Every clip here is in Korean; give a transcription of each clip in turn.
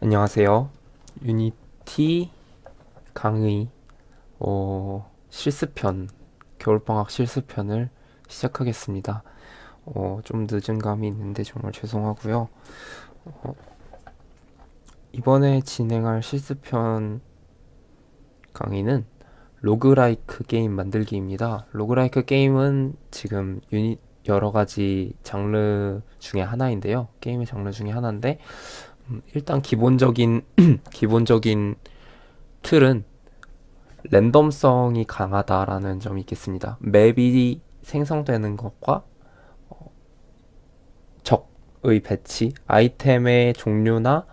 안녕하세요. 유니티 강의 실습편, 겨울방학 실습편을 시작하겠습니다. 좀 늦은 감이 있는데 정말 죄송하고요. 이번에 진행할 실습편 강의는 로그라이크 게임 만들기입니다. 로그라이크 게임은 지금 여러 가지 장르 중에 하나인데요. 게임의 장르 중에 하나인데, 일단 기본적인 틀은 랜덤성이 강하다라는 점이 있겠습니다. 맵이 생성되는 것과 적의 배치, 아이템의 종류나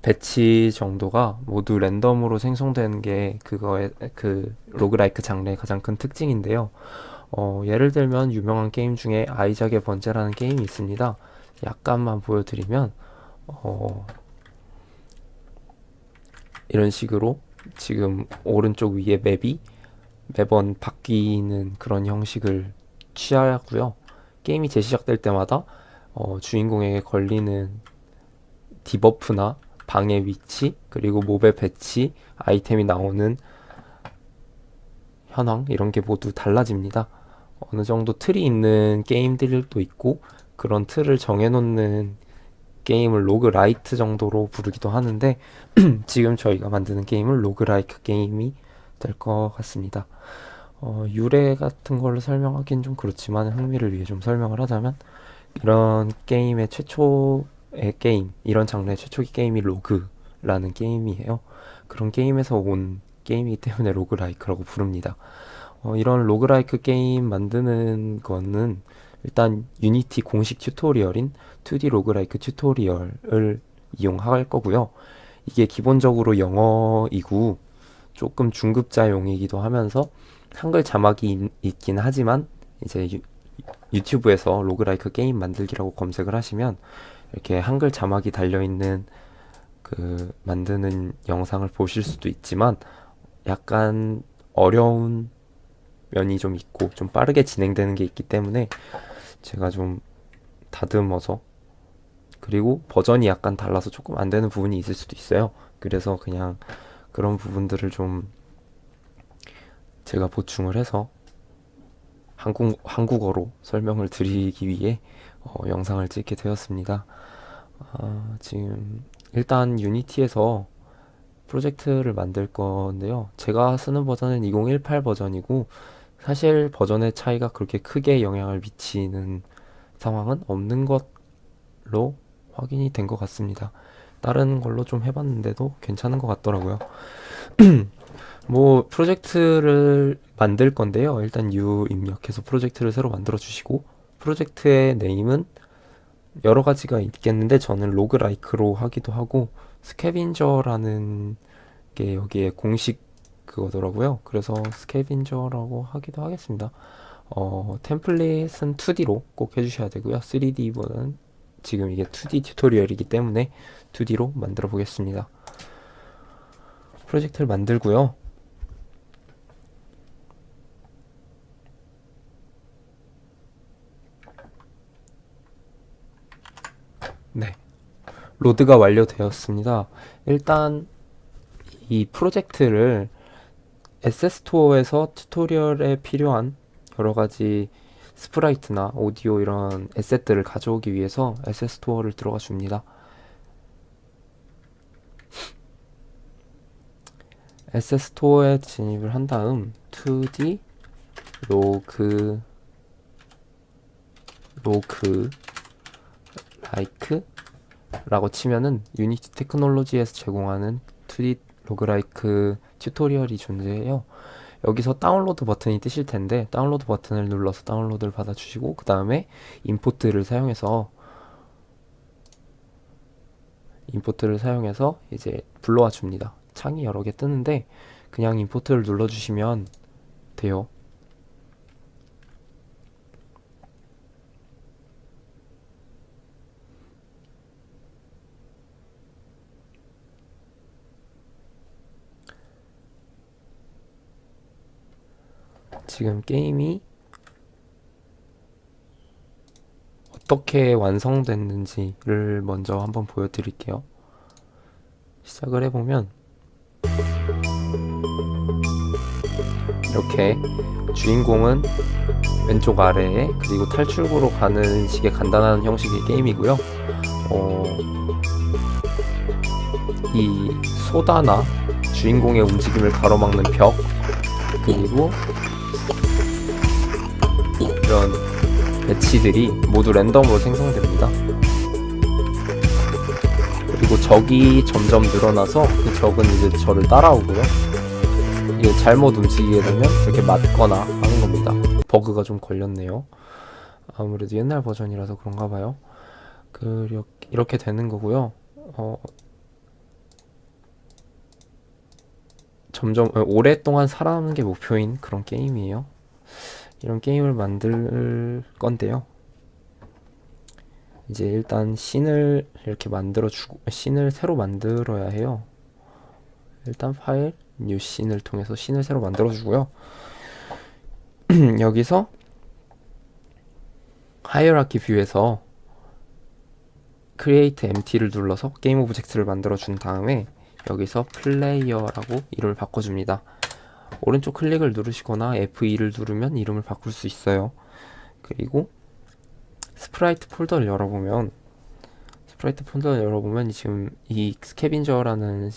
배치 정도가 모두 랜덤으로 생성되는 게 그거의 그 로그라이크 장르의 가장 큰 특징인데요. 예를 들면 유명한 게임 중에 아이작의 번제라는 게임이 있습니다. 약간만 보여드리면 어, 이런 식으로 지금 오른쪽 위에 맵이 매번 바뀌는 그런 형식을 취하고요. 게임이 재시작될 때마다 주인공에게 걸리는 디버프나 방의 위치, 그리고 몹의 배치, 아이템이 나오는 현황 이런 게 모두 달라집니다. 어느 정도 틀이 있는 게임들도 있고 그런 틀을 정해놓는 게임을 로그라이트 정도로 부르기도 하는데 지금 저희가 만드는 게임은 로그라이크 게임이 될 것 같습니다. 유래 같은 걸로 설명하기는 좀 그렇지만 흥미를 위해 좀 설명을 하자면 이런 게임의 최초의 게임, 이런 장르의 최초의 게임이 로그라는 게임이에요. 그런 게임에서 온 게임이기 때문에 로그라이크라고 부릅니다. 이런 로그라이크 게임 만드는 거는 일단 유니티 공식 튜토리얼인 2D 로그라이크 튜토리얼을 이용할 거고요. 이게 기본적으로 영어이고 조금 중급자용이기도 하면서 한글 자막이 있긴 하지만 이제 유튜브에서 로그라이크 게임 만들기라고 검색을 하시면 이렇게 한글 자막이 달려있는 그 만드는 영상을 보실 수도 있지만 약간 어려운 면이 좀 있고 좀 빠르게 진행되는 게 있기 때문에 제가 좀 다듬어서, 그리고 버전이 약간 달라서 조금 안 되는 부분이 있을 수도 있어요. 그래서 그냥 그런 부분들을 좀 제가 보충을 해서 한국어로 설명을 드리기 위해 영상을 찍게 되었습니다. 지금 일단 유니티에서 프로젝트를 만들 건데요. 제가 쓰는 버전은 2018 버전이고 사실 버전의 차이가 그렇게 크게 영향을 미치는 상황은 없는 것로 확인이 된 것 같습니다. 다른 걸로 좀 해봤는데도 괜찮은 것 같더라고요. 뭐 프로젝트를 만들 건데요. 일단 U 입력해서 프로젝트를 새로 만들어 주시고, 프로젝트의 네임은 여러 가지가 있겠는데 저는 로그라이크로 하기도 하고 스캐빈저라는 게 여기에 공식 그거더라고요. 그래서 스캐빈저라고 하기도 하겠습니다. 템플릿은 2D로 꼭 해주셔야 되고요. 3D보다는 지금 이게 2D 튜토리얼이기 때문에 2D로 만들어 보겠습니다. 프로젝트를 만들고요. 네, 로드가 완료되었습니다. 일단 이 프로젝트를 에셋스토어에서 튜토리얼에 필요한 여러 가지 스프라이트나 오디오 이런 에셋들을 가져오기 위해서 에셋스토어를 들어가 줍니다. 에셋스토어에 진입을 한 다음 2D 로그 라이크라고 치면은 유니티 테크놀로지에서 제공하는 2D 로그라이크 튜토리얼이 존재해요. 여기서 다운로드 버튼이 뜨실 텐데 다운로드 버튼을 눌러서 다운로드를 받아주시고 그 다음에 임포트를 사용해서 이제 불러와 줍니다. 창이 여러 개 뜨는데 그냥 임포트를 눌러주시면 돼요. 지금 게임이 어떻게 완성됐는지를 먼저 한번 보여드릴게요. 시작을 해보면 이렇게 주인공은 왼쪽 아래에, 그리고 탈출구로 가는 식의 간단한 형식의 게임이고요. 이 소다나 주인공의 움직임을 가로막는 벽, 그리고 이런 배치들이 모두 랜덤으로 생성됩니다. 그리고 적이 점점 늘어나서 그 적은 이제 저를 따라오고요. 이게 잘못 움직이게 되면 이렇게 맞거나 하는 겁니다. 버그가 좀 걸렸네요. 아무래도 옛날 버전이라서 그런가 봐요. 이렇게 되는 거고요. 점점 오랫동안 살아남는 게 목표인 그런 게임이에요. 이런 게임을 만들 건데요. 이제 일단 씬을 이렇게 만들어주고, 씬을 새로 만들어야 해요. 일단 파일, 뉴 씬을 통해서 씬을 새로 만들어주고요. 여기서 하이어라키 뷰에서 Create Empty를 눌러서 게임 오브젝트를 만들어준 다음에 여기서 플레이어라고 이름을 바꿔줍니다. 오른쪽 클릭을 누르시거나 F2를 누르면 이름을 바꿀 수 있어요. 그리고 스프라이트 폴더를 열어보면 지금 이 스캐빈저라는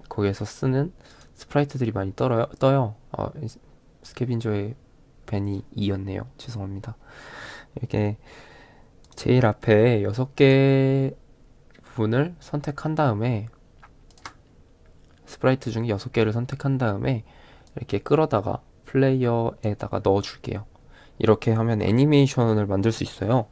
거기에서 쓰는 스프라이트들이 많이 떠요. 스캐빈저의 벤이 2였네요. 죄송합니다. 이렇게 제일 앞에 6개 부분을 선택한 다음에 스프라이트 중에 6개를 선택한 다음에 이렇게 끌어다가 플레이어에다가 넣어줄게요. 이렇게 하면 애니메이션을 만들 수 있어요.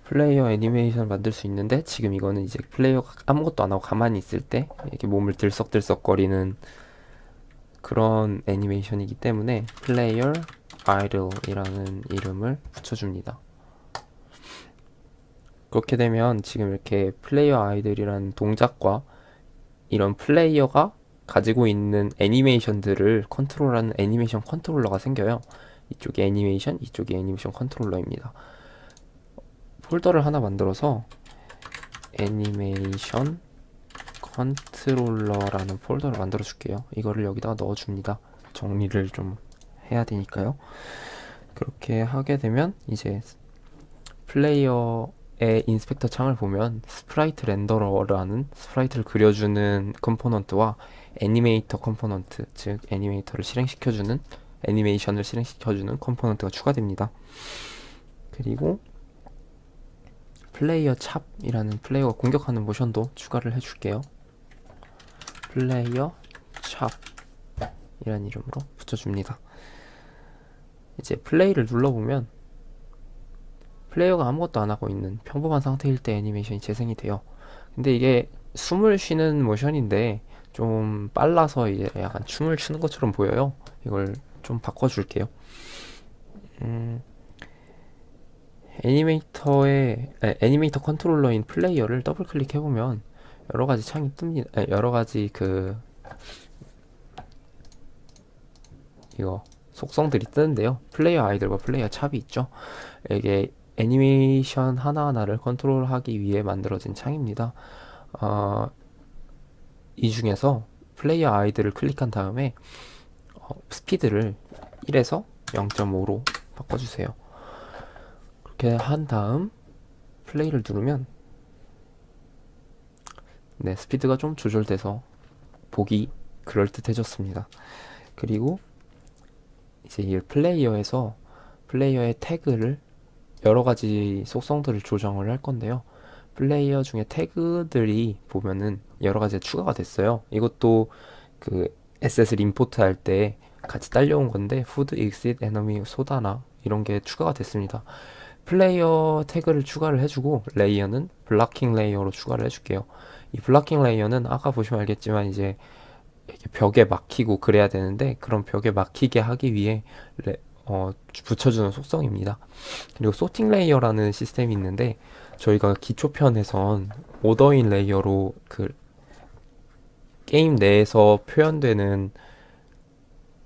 플레이어 애니메이션을 만들 수 있는데 지금 이거는 이제 플레이어가 아무것도 안 하고 가만히 있을 때 이렇게 몸을 들썩들썩거리는 그런 애니메이션이기 때문에 플레이어 idle이라는 이름을 붙여줍니다. 그렇게 되면 지금 이렇게 플레이어 idle이라는 동작과 이런 플레이어가 가지고 있는 애니메이션들을 컨트롤하는 애니메이션 컨트롤러가 생겨요. 이쪽이 애니메이션, 이쪽이 애니메이션 컨트롤러입니다. 폴더를 하나 만들어서 애니메이션 컨트롤러라는 폴더를 만들어 줄게요. 이거를 여기다가 넣어 줍니다. 정리를 좀 해야 되니까요. 그렇게 하게 되면 이제 플레이어의 인스펙터 창을 보면 스프라이트 렌더러라는 스프라이트를 그려주는 컴포넌트와 애니메이터 컴포넌트, 즉 애니메이션을 실행시켜주는 컴포넌트가 추가됩니다. 그리고 플레이어 찹이라는 플레이어가 공격하는 모션도 추가를 해줄게요. 플레이어 찹이라는 이름으로 붙여줍니다. 이제 플레이를 눌러보면 플레이어가 아무것도 안 하고 있는 평범한 상태일 때 애니메이션이 재생이 돼요. 근데 이게 숨을 쉬는 모션인데 좀 빨라서 이제 약간 춤을 추는 것처럼 보여요. 이걸 좀 바꿔줄게요. 애니메이터 컨트롤러인 플레이어를 더블 클릭해보면 여러 가지 창이 뜹니다. 여러 가지 이거 속성들이 뜨는데요. 플레이어 아이들과 플레이어 찹이 있죠. 이게 애니메이션 하나하나를 컨트롤하기 위해 만들어진 창입니다. 이 중에서 플레이어 아이들을 클릭한 다음에 스피드를 1에서 0.5로 바꿔주세요. 그렇게 한 다음 플레이를 누르면 네, 스피드가 좀 조절돼서 보기 그럴듯해졌습니다. 그리고 이제 이 플레이어에서 플레이어의 태그를 여러 가지 속성들을 조정을 할 건데요. 플레이어 중에 태그들이 보면은 여러 가지 추가가 됐어요. 이것도 그 SS 임포트 할 때 같이 딸려온 건데 food, exit, enemy, 소다나 이런 게 추가가 됐습니다. 플레이어 태그를 추가를 해주고 레이어는 블락킹 레이어로 추가를 해줄게요. 이 블락킹 레이어는 아까 보시면 알겠지만 이제 이렇게 벽에 막히고 그래야 되는데 그런 벽에 막히게 하기 위해 붙여주는 속성입니다. 그리고 소팅 레이어라는 시스템이 있는데 저희가 기초편에선 오더인 레이어로 그 게임 내에서 표현되는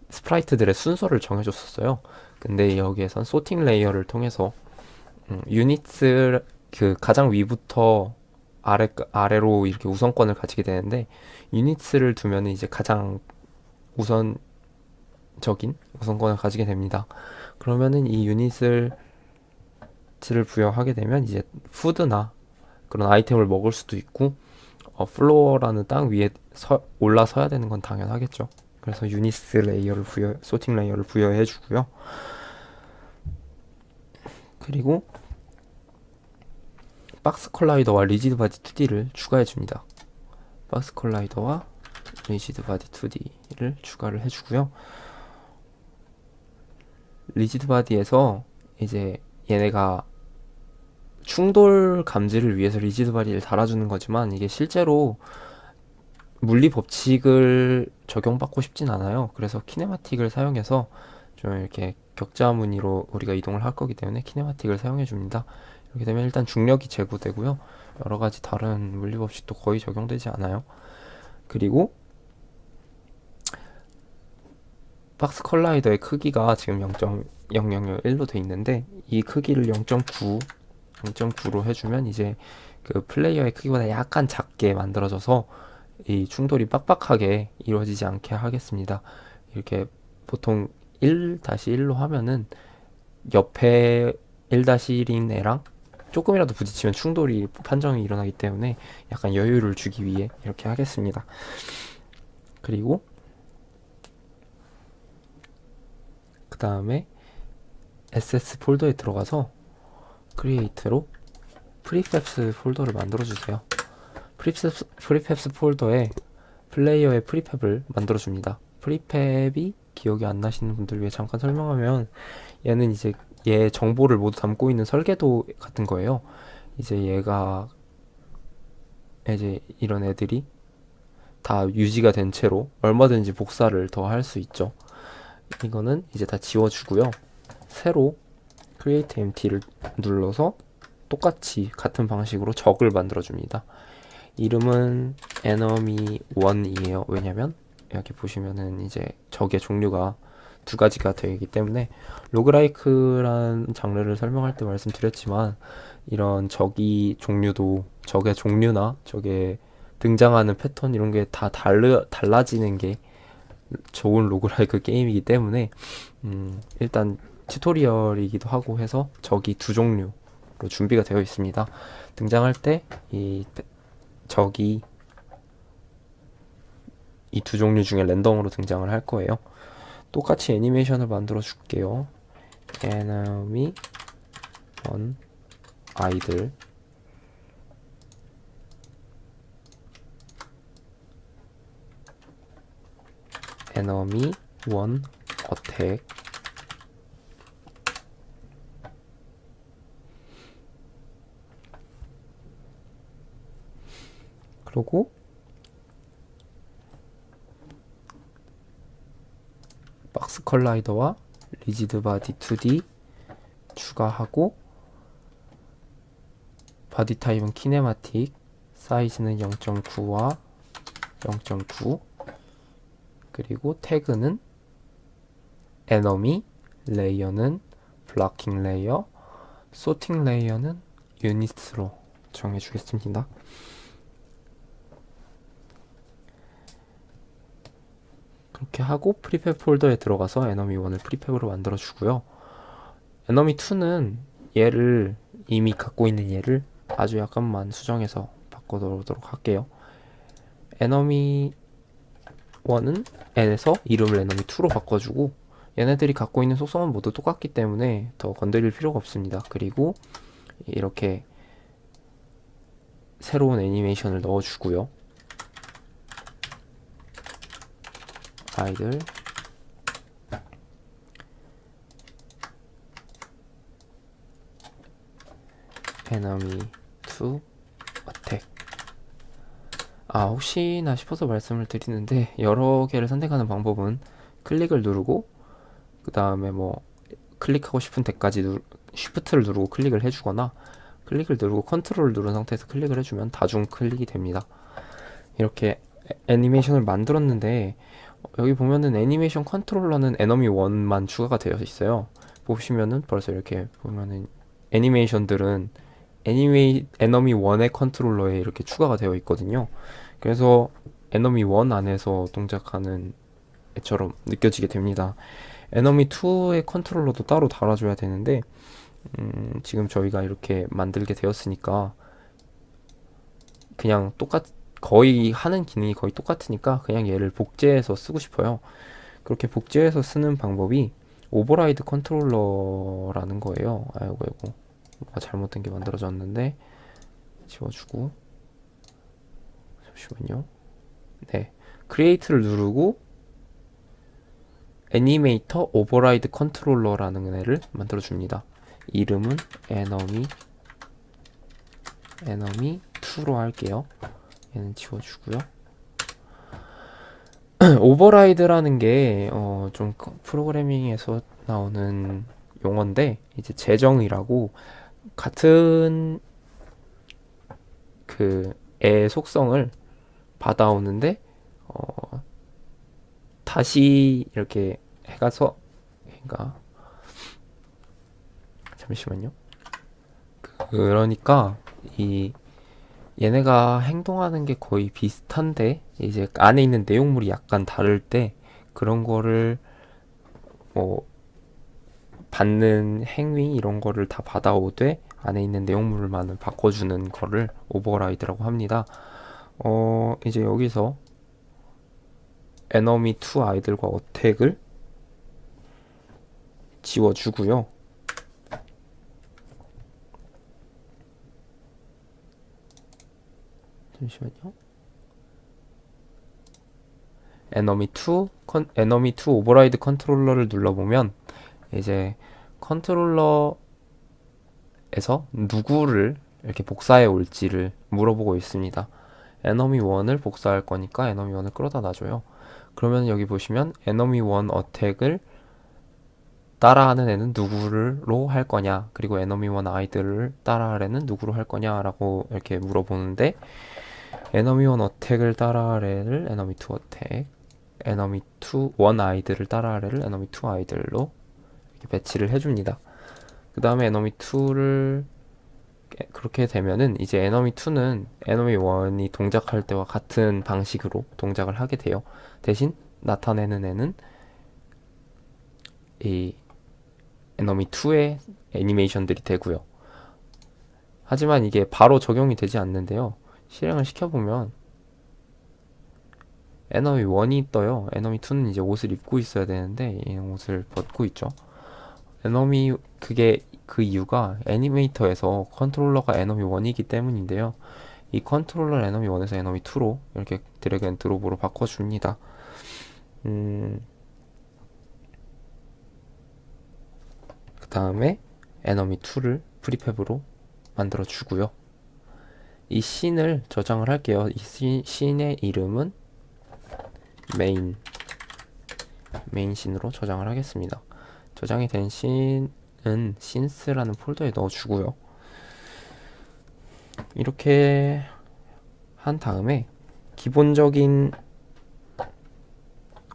스프라이트들의 순서를 정해줬었어요. 근데 여기에선 소팅 레이어를 통해서 유닛을 그 가장 위부터 아래로 이렇게 우선권을 가지게 되는데, 유닛을 두면은 이제 가장 우선적인 우선권을 가지게 됩니다. 그러면은 이 유닛을 부여하게 되면 이제 푸드나 그런 아이템을 먹을 수도 있고, 플로어라는 땅 위에 올라서야 되는 건 당연하겠죠. 그래서 유니스 레이어를 소팅 레이어를 부여해 주고요. 그리고 박스 컬라이더와 리지드 바디 2D를 추가해 줍니다. 박스 컬라이더와 리지드 바디 2D를 추가를 해 주고요. 리지드 바디에서 이제 얘네가 충돌 감지를 위해서 리지드 바디를 달아주는 거지만, 이게 실제로 물리 법칙을 적용받고 싶진 않아요. 그래서 키네마틱을 사용해서 좀 이렇게 격자 무늬로 우리가 이동을 할 거기 때문에 키네마틱을 사용해 줍니다. 이렇게 되면 일단 중력이 제고되고요. 여러 가지 다른 물리 법칙도 거의 적용되지 않아요. 그리고 박스 컬라이더의 크기가 지금 0.0001로 돼 있는데, 이 크기를 0.9로 해주면 이제 그 플레이어의 크기보다 약간 작게 만들어져서 이 충돌이 빡빡하게 이루어지지 않게 하겠습니다. 이렇게 보통 1-1로 하면은 옆에 1-1인 애랑 조금이라도 부딪히면 충돌이 판정이 일어나기 때문에 약간 여유를 주기 위해 이렇게 하겠습니다. 그리고 그 다음에 SS 폴더에 들어가서 크리에이트로 프리팹스 폴더를 만들어주세요. 프리팹스 폴더에 플레이어의 프리팹을 만들어줍니다. 프리팹이 기억이 안 나시는 분들 위해 잠깐 설명하면, 얘는 이제 얘 정보를 모두 담고 있는 설계도 같은 거예요. 이제 얘가 이제 이런 애들이 다 유지가 된 채로 얼마든지 복사를 더 할 수 있죠. 이거는 이제 다 지워주고요. 새로 create empty를 눌러서 똑같이 같은 방식으로 적을 만들어줍니다. 이름은 enemy1이에요. 왜냐면 여기 보시면은 이제 적의 종류가 두 가지가 되기 때문에, 로그라이크란 장르를 설명할 때 말씀드렸지만, 이런 적의 종류나 적의 등장하는 패턴 이런 게 다 달라지는 게 좋은 로그라이크 게임이기 때문에, 일단 튜토리얼이기도 하고 해서 적이 두 종류로 준비가 되어 있습니다. 등장할 때 이 적이 이 두 종류 중에 랜덤으로 등장을 할 거예요. 똑같이 애니메이션을 만들어 줄게요. enemy 1 아이들, enemy 1 attack, 그리고 박스 컬라이더와 리지드 바디 2D 추가하고, 바디 타입은 키네마틱, 사이즈는 0.9와 0.9, 그리고 태그는 에너미, 레이어는 블락킹 레이어, 소팅 레이어는 유닛으로 정해주겠습니다. 그렇게 하고 프리팹 폴더에 들어가서 에너미 1을 프리팹으로 만들어 주고요. 에너미 2는 얘를 이미 갖고 있는 얘를 아주 약간만 수정해서 바꿔놓도록 할게요. 에너미 1은 n에서 이름을 에너미 2로 바꿔주고, 얘네들이 갖고 있는 속성은 모두 똑같기 때문에 더 건드릴 필요가 없습니다. 그리고 이렇게 새로운 애니메이션을 넣어주고요. 아이들 enemy 2 attack. 혹시나 싶어서 말씀을 드리는데, 여러 개를 선택하는 방법은 클릭을 누르고 그 다음에 뭐 클릭하고 싶은 데까지 쉬프트를 누르고 클릭을 해주거나, 클릭을 누르고 컨트롤을 누른 상태에서 클릭을 해주면 다중 클릭이 됩니다. 이렇게 애니메이션을 만들었는데, 여기 보면은 애니메이션 컨트롤러는 에너미 1만 추가가 되어 있어요. 보시면은 벌써 이렇게 보면은 애니메이션들은 에너미 1의 컨트롤러에 이렇게 추가가 되어 있거든요. 그래서 에너미 1 안에서 동작하는 애처럼 느껴지게 됩니다. 에너미 2의 컨트롤러도 따로 달아줘야 되는데 지금 저희가 이렇게 만들게 되었으니까 그냥 거의 하는 기능이 거의 똑같으니까 그냥 얘를 복제해서 쓰고 싶어요. 그렇게 복제해서 쓰는 방법이 오버라이드 컨트롤러라는 거예요. 아이고 뭔가 잘못된 게 만들어졌는데 지워주고, 잠시만요. 네, 크리에이트를 누르고 애니메이터 오버라이드 컨트롤러라는 애를 만들어 줍니다. 이름은 에너미 2로 할게요. 얘는 지워주고요. 오버라이드라는 게 좀 프로그래밍에서 나오는 용어인데, 이제 재정의라고 같은 그 애 속성을 받아오는데 다시 이렇게 해가서, 그러니까 잠시만요. 그러니까 이 얘네가 행동하는 게 거의 비슷한데 이제 안에 있는 내용물이 약간 다를 때 그런 거를 뭐 받는 행위 이런 거를 다 받아오되 안에 있는 내용물만을 바꿔주는 거를 오버라이드라고 합니다. 이제 여기서 에너미 2 아이들과 어택을 지워주고요. 잠시만요. 에너미 2 오버라이드 컨트롤러를 눌러보면 이제 컨트롤러에서 누구를 이렇게 복사해 올지를 물어보고 있습니다. 에너미 1을 복사할 거니까 에너미 1을 끌어다 놔줘요. 그러면 여기 보시면 에너미 1 어택을 따라하는 애는 누구로 할 거냐, 그리고 에너미 1 아이들을 따라할 애는 누구로 할 거냐라고 이렇게 물어보는데, 에너미 1 어택을 따라할 애를 에너미 2 어택, 에너미 1 아이들을 따라할 애를 에너미 2 아이들로 이렇게 배치를 해줍니다. 그 다음에 에너미 2를 그렇게 되면은 이제 에너미 2는 에너미 1이 동작할 때와 같은 방식으로 동작을 하게 돼요. 대신 나타내는 애는 이 에너미 2의 애니메이션들이 되고요. 하지만 이게 바로 적용이 되지 않는데요. 실행을 시켜보면 에너미 1이 떠요. 에너미 2는 이제 옷을 입고 있어야 되는데 이 옷을 벗고 있죠. 그게 그 이유가 애니메이터에서 컨트롤러가 에너미 1이기 때문인데요. 이 컨트롤러 에너미 1에서 에너미 2로 이렇게 드래그 앤 드롭으로 바꿔줍니다. 그 다음에 에너미 2를 프리팹으로 만들어 주고요. 이 씬을 저장을 할게요. 이 씬의 이름은 메인 씬으로 저장을 하겠습니다. 저장이 된 씬은 씬스라는 폴더에 넣어주고요. 이렇게 한 다음에 기본적인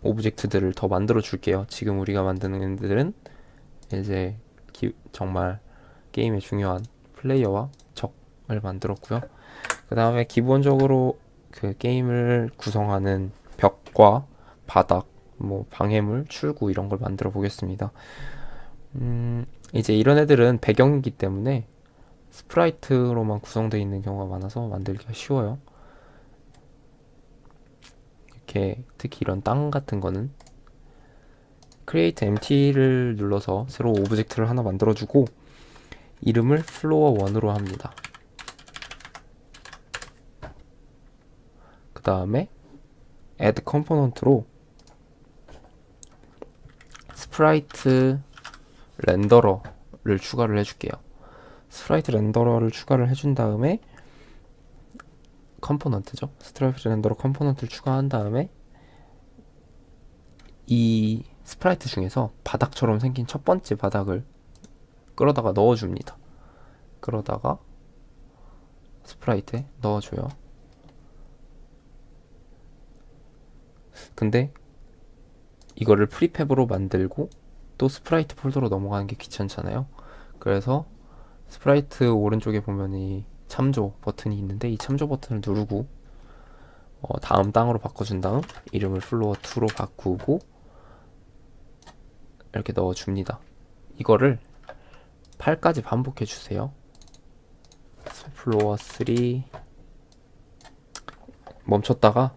오브젝트들을 더 만들어 줄게요. 지금 우리가 만드는 애들은 이제 정말 게임의 중요한 플레이어와 적을 만들었고요. 그 다음에 기본적으로 그 게임을 구성하는 벽과 바닥, 뭐 방해물, 출구 이런 걸 만들어 보겠습니다. 이제 이런 애들은 배경이기 때문에 스프라이트로만 구성되어 있는 경우가 많아서 만들기가 쉬워요. 이렇게 특히 이런 땅 같은 거는 Create Empty를 눌러서 새로 오브젝트를 하나 만들어주고 이름을 Floor 1으로 합니다. 그 다음에 Add Component로 스프라이트 렌더러를 추가를 해줄게요. 스프라이트 렌더러를 추가를 해준 다음에 컴포넌트죠. 스프라이트 렌더러 컴포넌트를 추가한 다음에 이 스프라이트 중에서 바닥처럼 생긴 첫 번째 바닥을 끌어다가 넣어줍니다. 끌어다가 스프라이트에 넣어줘요. 근데 이거를 프리팹으로 만들고 또 스프라이트 폴더로 넘어가는 게 귀찮잖아요. 그래서 스프라이트 오른쪽에 보면 이 참조 버튼이 있는데 이 참조 버튼을 누르고 다음 땅으로 바꿔준 다음 이름을 플로어 2로 바꾸고 이렇게 넣어줍니다. 이거를 8까지 반복해 주세요. 플로어 3 멈췄다가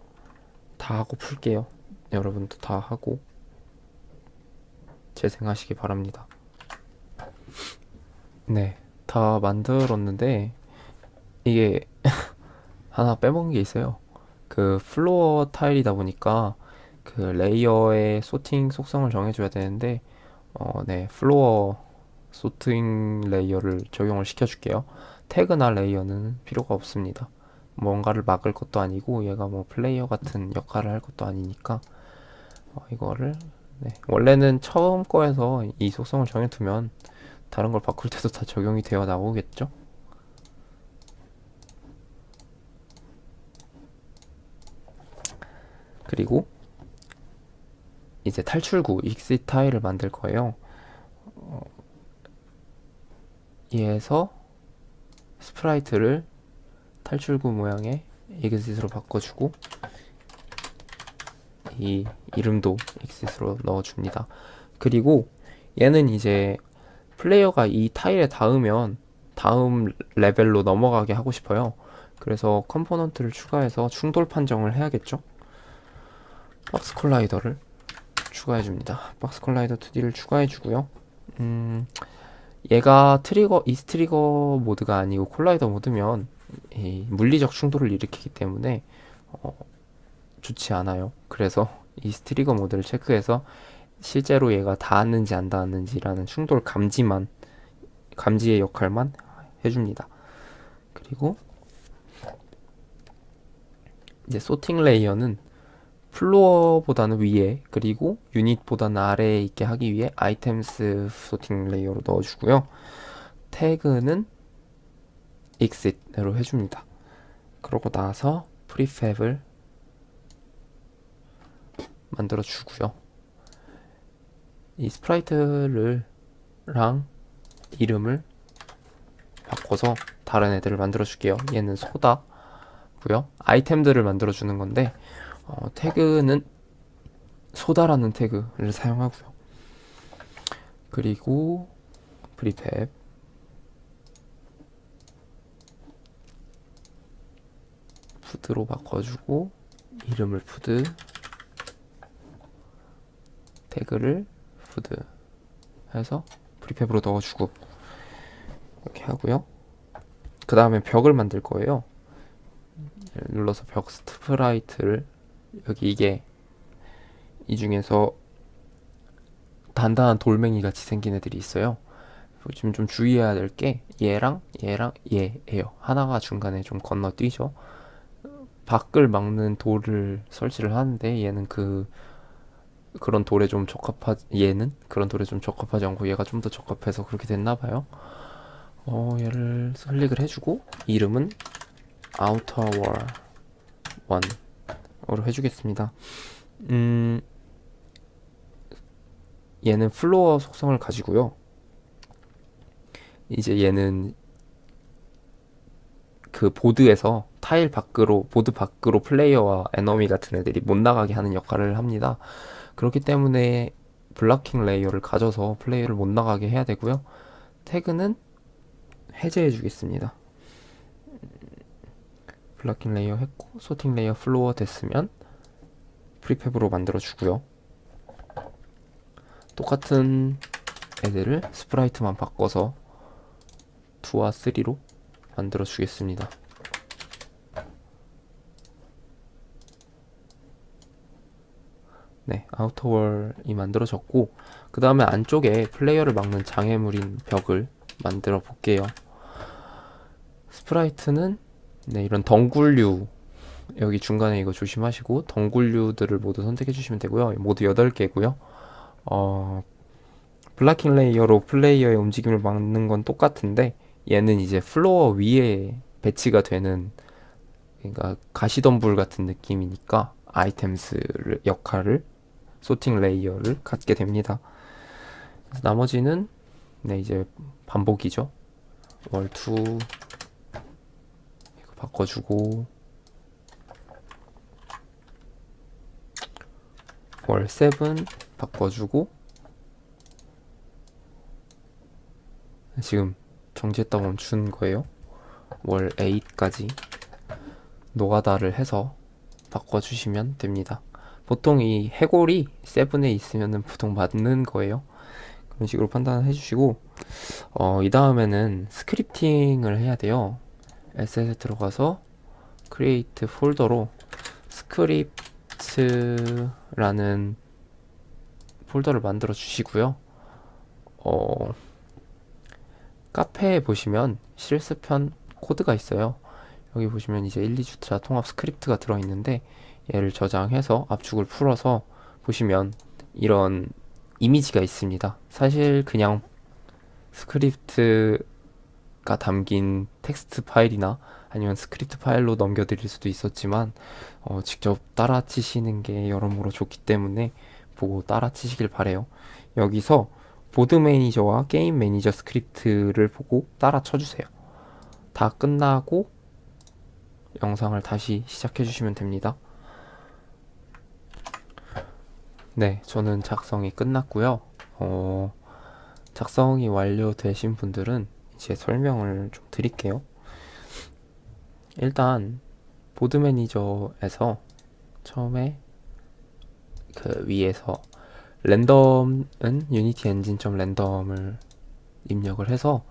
다 하고 풀게요. 여러분도 다 하고 재생하시기 바랍니다. 네, 다 만들었는데 이게 하나 빼먹은 게 있어요. 그 플로어 타일이다 보니까 그 레이어의 소팅 속성을 정해줘야 되는데 네, 플로어 소팅 레이어를 적용을 시켜줄게요. 태그나 레이어는 필요가 없습니다. 뭔가를 막을 것도 아니고 얘가 뭐 플레이어 같은 역할을 할 것도 아니니까 이거를 네, 원래는 처음 거에서 이 속성을 정해두면 다른 걸 바꿀 때도 다 적용이 되어 나오겠죠? 그리고 이제 탈출구 exit 타일을 만들 거예요. 얘에서 스프라이트를 탈출구 모양의 exit으로 바꿔주고 이 이름도 exit으로 넣어줍니다. 그리고 얘는 이제 플레이어가 이 타일에 닿으면 다음 레벨로 넘어가게 하고 싶어요. 그래서 컴포넌트를 추가해서 충돌 판정을 해야겠죠? 박스 콜라이더를 추가해줍니다. 박스 콜라이더 2D를 추가해주고요. 얘가 이스 트리거 모드가 아니고 콜라이더 모드면 이 물리적 충돌을 일으키기 때문에 좋지 않아요. 그래서 이스 트리거 모드를 체크해서 실제로 얘가 닿았는지 안 닿았는지라는 충돌 감지의 역할만 해줍니다. 그리고 이제 소팅 레이어는 플로어보다는 위에 그리고 유닛보다는 아래에 있게 하기 위해 아이템스 소팅 레이어로 넣어주고요. 태그는 exit으로 해줍니다. 그러고 나서 프리팹을 만들어 주고요. 이 스프라이트랑 이름을 바꿔서 다른 애들을 만들어 줄게요. 얘는 소다고요. 아이템들을 만들어 주는 건데 태그는 소다라는 태그를 사용하고요. 그리고 프리팹 푸드로 바꿔주고 이름을 푸드 태그를 푸드 해서 프리팹으로 넣어주고 이렇게 하고요. 그 다음에 벽을 만들 거예요. 눌러서 벽 스프라이트를 여기 이게 이 중에서 단단한 돌멩이 같이 생긴 애들이 있어요. 지금 좀 주의해야 될 게 얘랑 얘예요. 하나가 중간에 좀 건너뛰죠. 밖을 막는 돌을 설치를 하는데 얘는 그런 돌에 좀 얘는 그런 돌에 좀 적합하지 않고 얘가 좀 더 적합해서 그렇게 됐나 봐요. 얘를 클릭을 해주고 이름은 Outer Wall 1으로 해주겠습니다. 얘는 플로어 속성을 가지고요. 이제 얘는 그 보드에서 보드 밖으로 플레이어와 에너미 같은 애들이 못 나가게 하는 역할을 합니다. 그렇기 때문에 블락킹 레이어를 가져서 플레이어를 못 나가게 해야 되고요. 태그는 해제해 주겠습니다. 블락킹 레이어 했고 소팅 레이어 플로어 됐으면 프리팹으로 만들어 주고요. 똑같은 애들을 스프라이트만 바꿔서 2와 3로 만들어 주겠습니다. 네, 아우터월이 만들어졌고 그 다음에 안쪽에 플레이어를 막는 장애물인 벽을 만들어 볼게요. 스프라이트는 네, 이런 덩굴류 여기 중간에 이거 조심하시고 덩굴류들을 모두 선택해 주시면 되고요. 모두 8개고요. 블락킹 레이어로 플레이어의 움직임을 막는 건 똑같은데 얘는 이제 플로어 위에 배치가 되는 그러니까 가시덤불 같은 느낌이니까 아이템스 역할을 소팅 레이어를 갖게 됩니다. 그래서 나머지는 네 이제 반복이죠. 월2 이거 바꿔주고 월7 바꿔주고 지금 정지했다 멈춘 거예요. 월8까지 노가다를 해서 바꿔주시면 됩니다. 보통 이 해골이 7에 있으면 보통 맞는 거예요. 그런 식으로 판단해 주시고 이 다음에는 스크립팅을 해야 돼요. 에셋에 들어가서 create 폴더로 스크립트라는 폴더를 만들어 주시고요. 카페에 보시면 실습편 코드가 있어요. 여기 보시면 이제 1, 2주차 통합 스크립트가 들어있는데 얘를 저장해서 압축을 풀어서 보시면 이런 이미지가 있습니다. 사실 그냥 스크립트가 담긴 텍스트 파일이나 아니면 스크립트 파일로 넘겨드릴 수도 있었지만 직접 따라 치시는 게 여러모로 좋기 때문에 보고 따라 치시길 바래요. 여기서 보드 매니저와 게임 매니저 스크립트를 보고 따라 쳐주세요. 다 끝나고 영상을 다시 시작해 주시면 됩니다. 네, 저는 작성이 끝났고요. 작성이 완료되신 분들은 이제 설명을 좀 드릴게요. 일단 보드 매니저에서 처음에 그 위에서 랜덤은 유니티 엔진 랜덤을 입력을 해서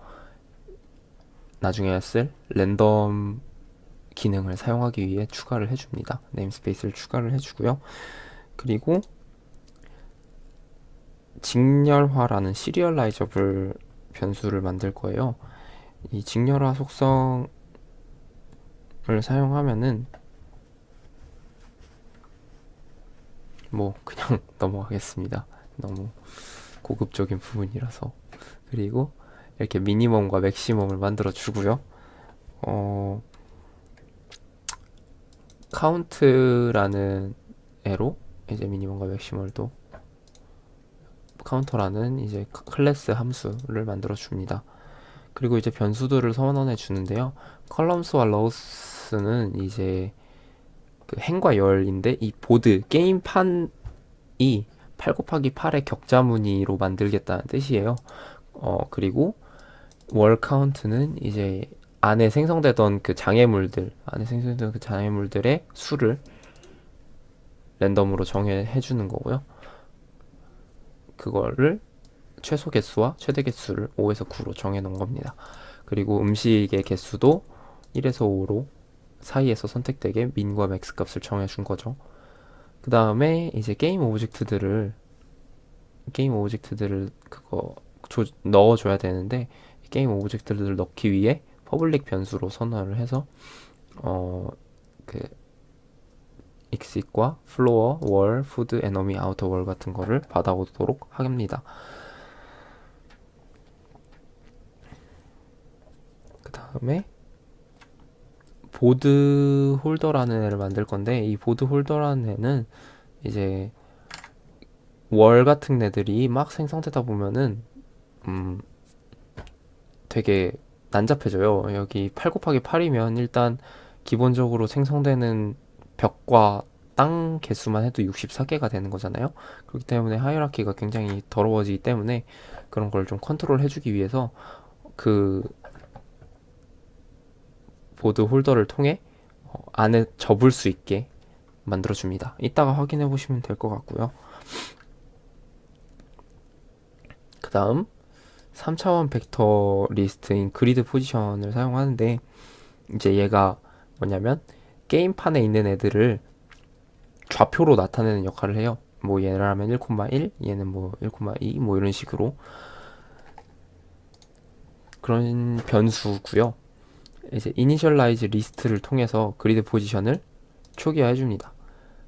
나중에 쓸 랜덤 기능을 사용하기 위해 추가를 해줍니다. 네임스페이스를 추가를 해주고요. 그리고 직렬화라는 시리얼라이저블 변수를 만들 거예요. 이 직렬화 속성을 사용하면은 뭐 그냥 넘어가겠습니다. 너무 고급적인 부분이라서. 그리고 이렇게 미니멈과 맥시멈을 만들어 주고요. 카운트라는 애로 이제 미니멈과 맥시멈을 또 카운터라는 이제 클래스 함수를 만들어 줍니다. 그리고 이제 변수들을 선언해 주는데요. 컬럼스와 로우스는 이제 그 행과 열인데 이 보드 게임판이 8 곱하기 8의 격자 무늬로 만들겠다는 뜻이에요. 그리고 월 카운트는 이제 안에 생성되던 그 장애물들의 수를 랜덤으로 정해 주는 거고요. 그거를 최소 개수와 최대 개수를 5에서 9로 정해 놓은 겁니다. 그리고 음식의 개수도 1에서 5로 사이에서 선택되게 민과 맥스 값을 정해 준 거죠. 그 다음에 이제 게임 오브젝트들을 그거 넣어줘야 되는데 게임 오브젝트들을 넣기 위해 퍼블릭 변수로 선언을 해서 그 exit과 floor, wall, food, enemy, outer wall 같은 거를 받아오도록 합니다. 그 다음에 보드 홀더라는 애를 만들 건데 이 보드 홀더라는 애는 이제 월 같은 애들이 막 생성되다 보면은 되게 난잡해져요. 여기 8 곱하기 8이면 일단 기본적으로 생성되는 벽과 땅 개수만 해도 64개가 되는 거잖아요. 그렇기 때문에 하이라키가 굉장히 더러워지기 때문에 그런 걸 좀 컨트롤 해주기 위해서 그 보드 홀더를 통해 안에 접을 수 있게 만들어줍니다. 이따가 확인해 보시면 될 것 같고요. 그 다음 3차원 벡터 리스트인 그리드 포지션을 사용하는데 이제 얘가 뭐냐면 게임판에 있는 애들을 좌표로 나타내는 역할을 해요. 뭐 얘를 하면 1,1, 얘는 뭐 1,2 뭐 이런 식으로 그런 변수고요. 이제 이니셜라이즈 리스트를 통해서 그리드 포지션을 초기화해 줍니다.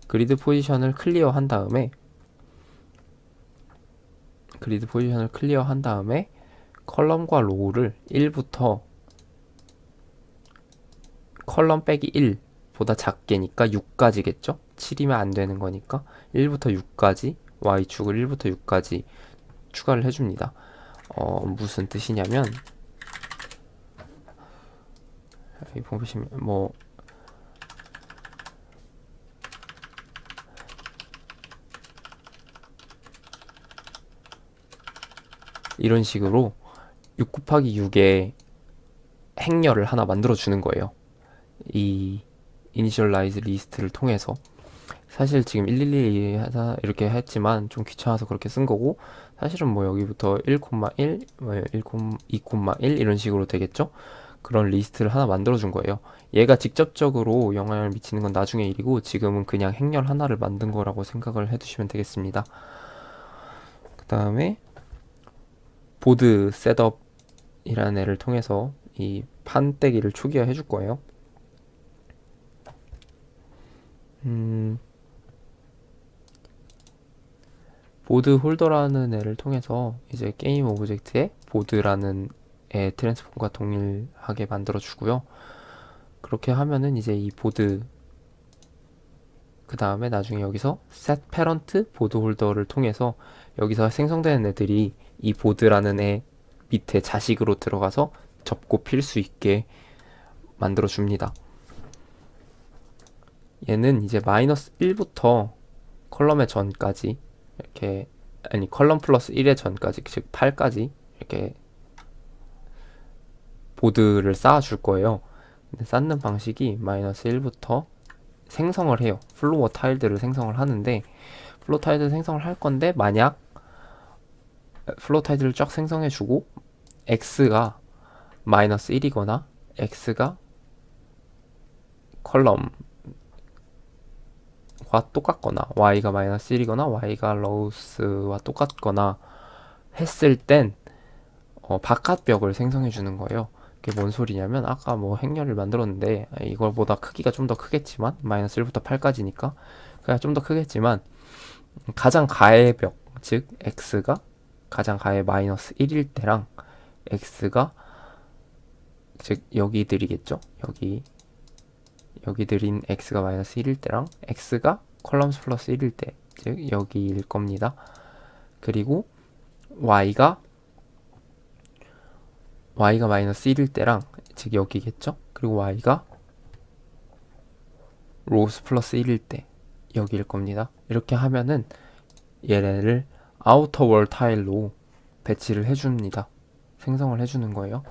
그리드 포지션을 클리어 한 다음에 컬럼과 로우를 1부터 컬럼 빼기 1보다 작게니까 6까지겠죠? 7이면 안 되는 거니까 1부터 6까지 y축을 1부터 6까지 추가를 해줍니다. 무슨 뜻이냐면 여기 보시면 뭐 이런 식으로 6 곱하기 6의 행렬을 하나 만들어 주는 거예요. 이 이니셜라이즈 리스트를 통해서. 사실 지금 112 하다 이렇게 했지만 좀 귀찮아서 그렇게 쓴 거고, 사실은 뭐 여기부터 1,1, 2,1 이런 식으로 되겠죠? 그런 리스트를 하나 만들어 준 거예요. 얘가 직접적으로 영향을 미치는 건 나중의 일이고, 지금은 그냥 행렬 하나를 만든 거라고 생각을 해두시면 되겠습니다. 그 다음에 보드 셋업이라는 애를 통해서 이 판때기를 초기화해 줄 거예요. 보드 홀더라는 애를 통해서 이제 게임 오브젝트에 보드라는 애 트랜스폼과 동일하게 만들어 주고요. 그렇게 하면은 이제 이 보드, 그 다음에 나중에 여기서 set parent 보드 홀더를 통해서 여기서 생성되는 애들이 이 보드라는 애 밑에 자식으로 들어가서 접고 필 수 있게 만들어 줍니다. 얘는 이제 마이너스 1부터 컬럼의 전까지 이렇게, 아니 컬럼 플러스 1의 전까지, 즉 8까지 이렇게 보드를 쌓아 줄 거예요. 근데 쌓는 방식이 마이너스 1부터 생성을 해요. 플로어 타일들을 생성을 하는데, 플로어 타일들 생성을 할 건데, 만약 플로어 타일들을 쫙 생성해 주고 x가 마이너스 1이거나 x가 컬럼과 똑같거나 y가 마이너스 1이거나 y가 로우스와 똑같거나 했을 땐 바깥 벽을 생성해 주는 거예요. 그게 뭔 소리냐면, 아까 뭐 행렬을 만들었는데 이걸보다 크기가 좀 더 크겠지만, 마이너스 1부터 8까지니까 그냥 좀 더 크겠지만, 가장 가의 벽, 즉 x가 가장 가의 마이너스 1일 때랑 x가, 즉 여기들이겠죠, 여기들인 x가 마이너스 1일 때랑 x가 컬럼스 플러스 1일 때, 즉 여기일 겁니다. 그리고 y가 마이너스 1일 때랑, 즉 여기겠죠. 그리고 y가 로우스 플러스 1일 때 여기일 겁니다. 이렇게 하면은 얘네를 아우터 월 타일로 배치를 해줍니다. 생성을 해주는 거예요.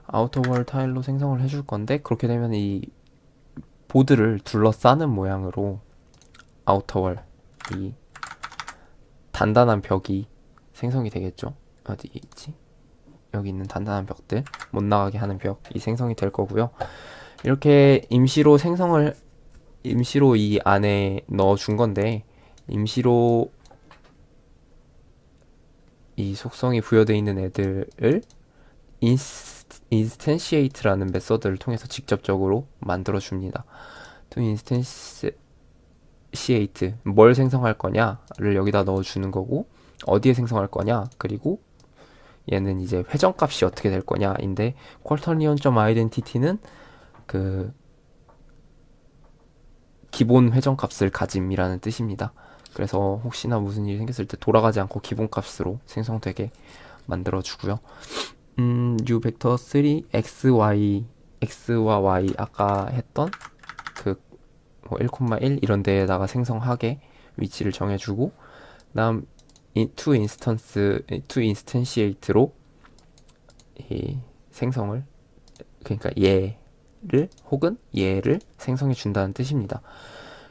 아우터 월 타일로 생성을 해줄 건데, 그렇게 되면 이 보드를 둘러싸는 모양으로 아우터 월, 이 단단한 벽이 생성이 되겠죠. 어디 있지? 여기 있는 단단한 벽들, 못 나가게 하는 벽이 생성이 될 거고요. 이렇게 임시로 이 안에 넣어 준 건데, 임시로 이 속성이 부여되어 있는 애들을 instantiate라는 메서드를 통해서 직접적으로 만들어 줍니다. to instantiate, 뭘 생성할 거냐를 여기다 넣어 주는 거고, 어디에 생성할 거냐, 그리고 얘는 이제 회전값이 어떻게 될 거냐인데, quaternion.identity는 그 기본 회전값을 가짐이라는 뜻입니다. 그래서 혹시나 무슨 일이 생겼을 때 돌아가지 않고 기본값으로 생성되게 만들어 주고요. u 벡터 3 x와 y 아까 했던 그 뭐 1,1 이런 데에다가 생성하게 위치를 정해주고, 다음 to instantiate로 이 생성을, 그러니까 얘를 혹은 얘를 생성해 준다는 뜻입니다.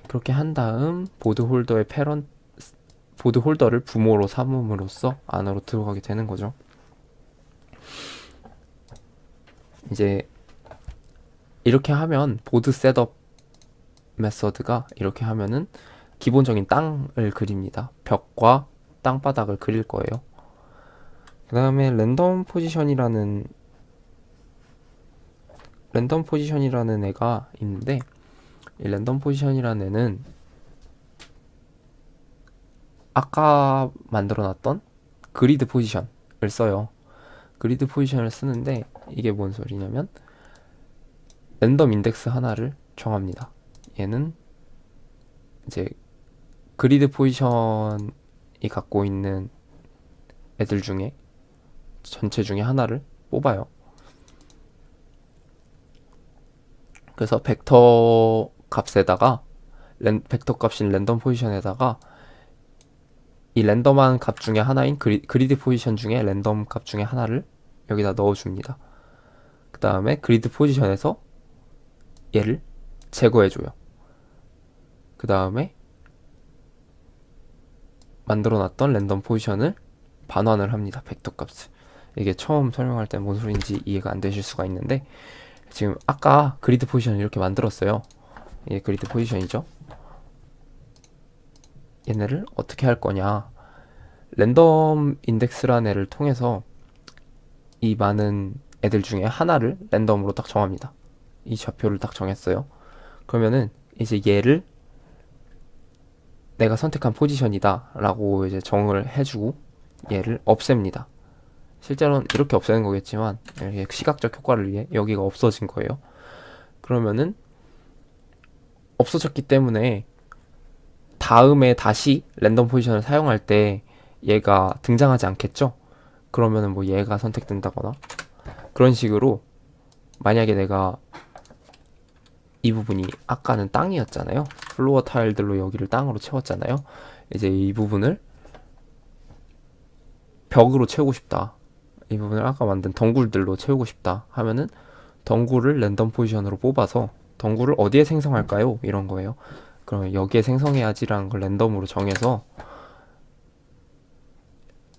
그렇게 한 다음 보드 홀더를 부모로 삼음으로써 안으로 들어가게 되는 거죠. 이제 이렇게 하면 보드 셋업 메서드가 이렇게 하면은 기본적인 땅을 그립니다. 벽과 땅바닥을 그릴 거예요. 그 다음에 랜덤 포지션이라는 애가 있는데, 이 랜덤 포지션이라는 애는 아까 만들어놨던 그리드 포지션을 써요. 그리드 포지션을 쓰는데, 이게 뭔 소리냐면 랜덤 인덱스 하나를 정합니다. 얘는 이제 그리드 포지션이 갖고 있는 애들 중에 전체 중에 하나를 뽑아요. 그래서 벡터 값에다가 벡터 값인 랜덤 포지션에다가 이 랜덤한 값 중에 하나인 그리드 포지션 중에 랜덤 값 중에 하나를 여기다 넣어줍니다. 그 다음에 그리드 포지션에서 얘를 제거해줘요. 그 다음에 만들어놨던 랜덤 포지션을 반환을 합니다. 벡터 값을. 이게 처음 설명할 때 뭔 소리인지 이해가 안 되실 수가 있는데, 지금 아까 그리드 포지션을 이렇게 만들었어요. 이게 그리드 포지션이죠. 얘네를 어떻게 할 거냐, 랜덤 인덱스라는 애를 통해서 이 많은 애들 중에 하나를 랜덤으로 딱 정합니다. 이 좌표를 딱 정했어요. 그러면은 이제 얘를 내가 선택한 포지션이다 라고 이제 정을 해주고 얘를 없앱니다. 실제로는 이렇게 없애는 거겠지만 이렇게 시각적 효과를 위해 여기가 없어진 거예요. 그러면은 없어졌기 때문에 다음에 다시 랜덤 포지션을 사용할 때 얘가 등장하지 않겠죠? 그러면은 뭐 얘가 선택된다거나 그런 식으로, 만약에 내가 이 부분이 아까는 땅이었잖아요. 플로어 타일들로 여기를 땅으로 채웠잖아요. 이제 이 부분을 벽으로 채우고 싶다, 이 부분을 아까 만든 덩굴들로 채우고 싶다 하면은 덩굴을 랜덤 포지션으로 뽑아서 덩굴을 어디에 생성할까요? 이런 거예요. 그러면 여기에 생성해야지라는 걸 랜덤으로 정해서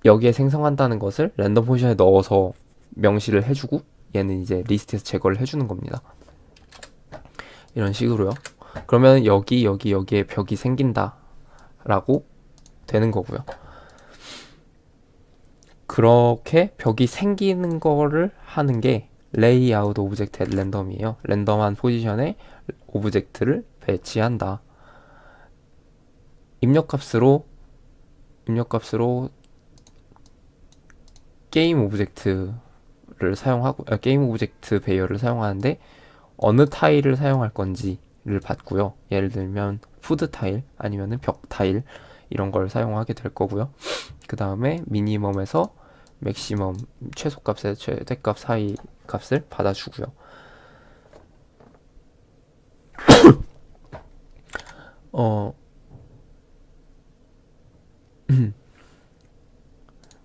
여기에 생성한다는 것을 랜덤 포지션에 넣어서 명시를 해주고 얘는 이제 리스트에서 제거를 해주는 겁니다. 이런 식으로요. 그러면 여기에 벽이 생긴다 라고 되는 거고요. 그렇게 벽이 생기는 거를 하는 게 레이아웃 오브젝트 랜덤이에요. 랜덤한 포지션에 오브젝트를 배치한다. 입력값으로 게임 오브젝트를 사용하고, 게임 오브젝트 배열을 사용하는데 어느 타일을 사용할 건지를 받고요. 예를 들면 푸드 타일 아니면은 벽 타일 이런 걸 사용하게 될 거고요. 그 다음에 미니멈에서 맥시멈, 최소값에 최대값 사이 값을 받아주고요.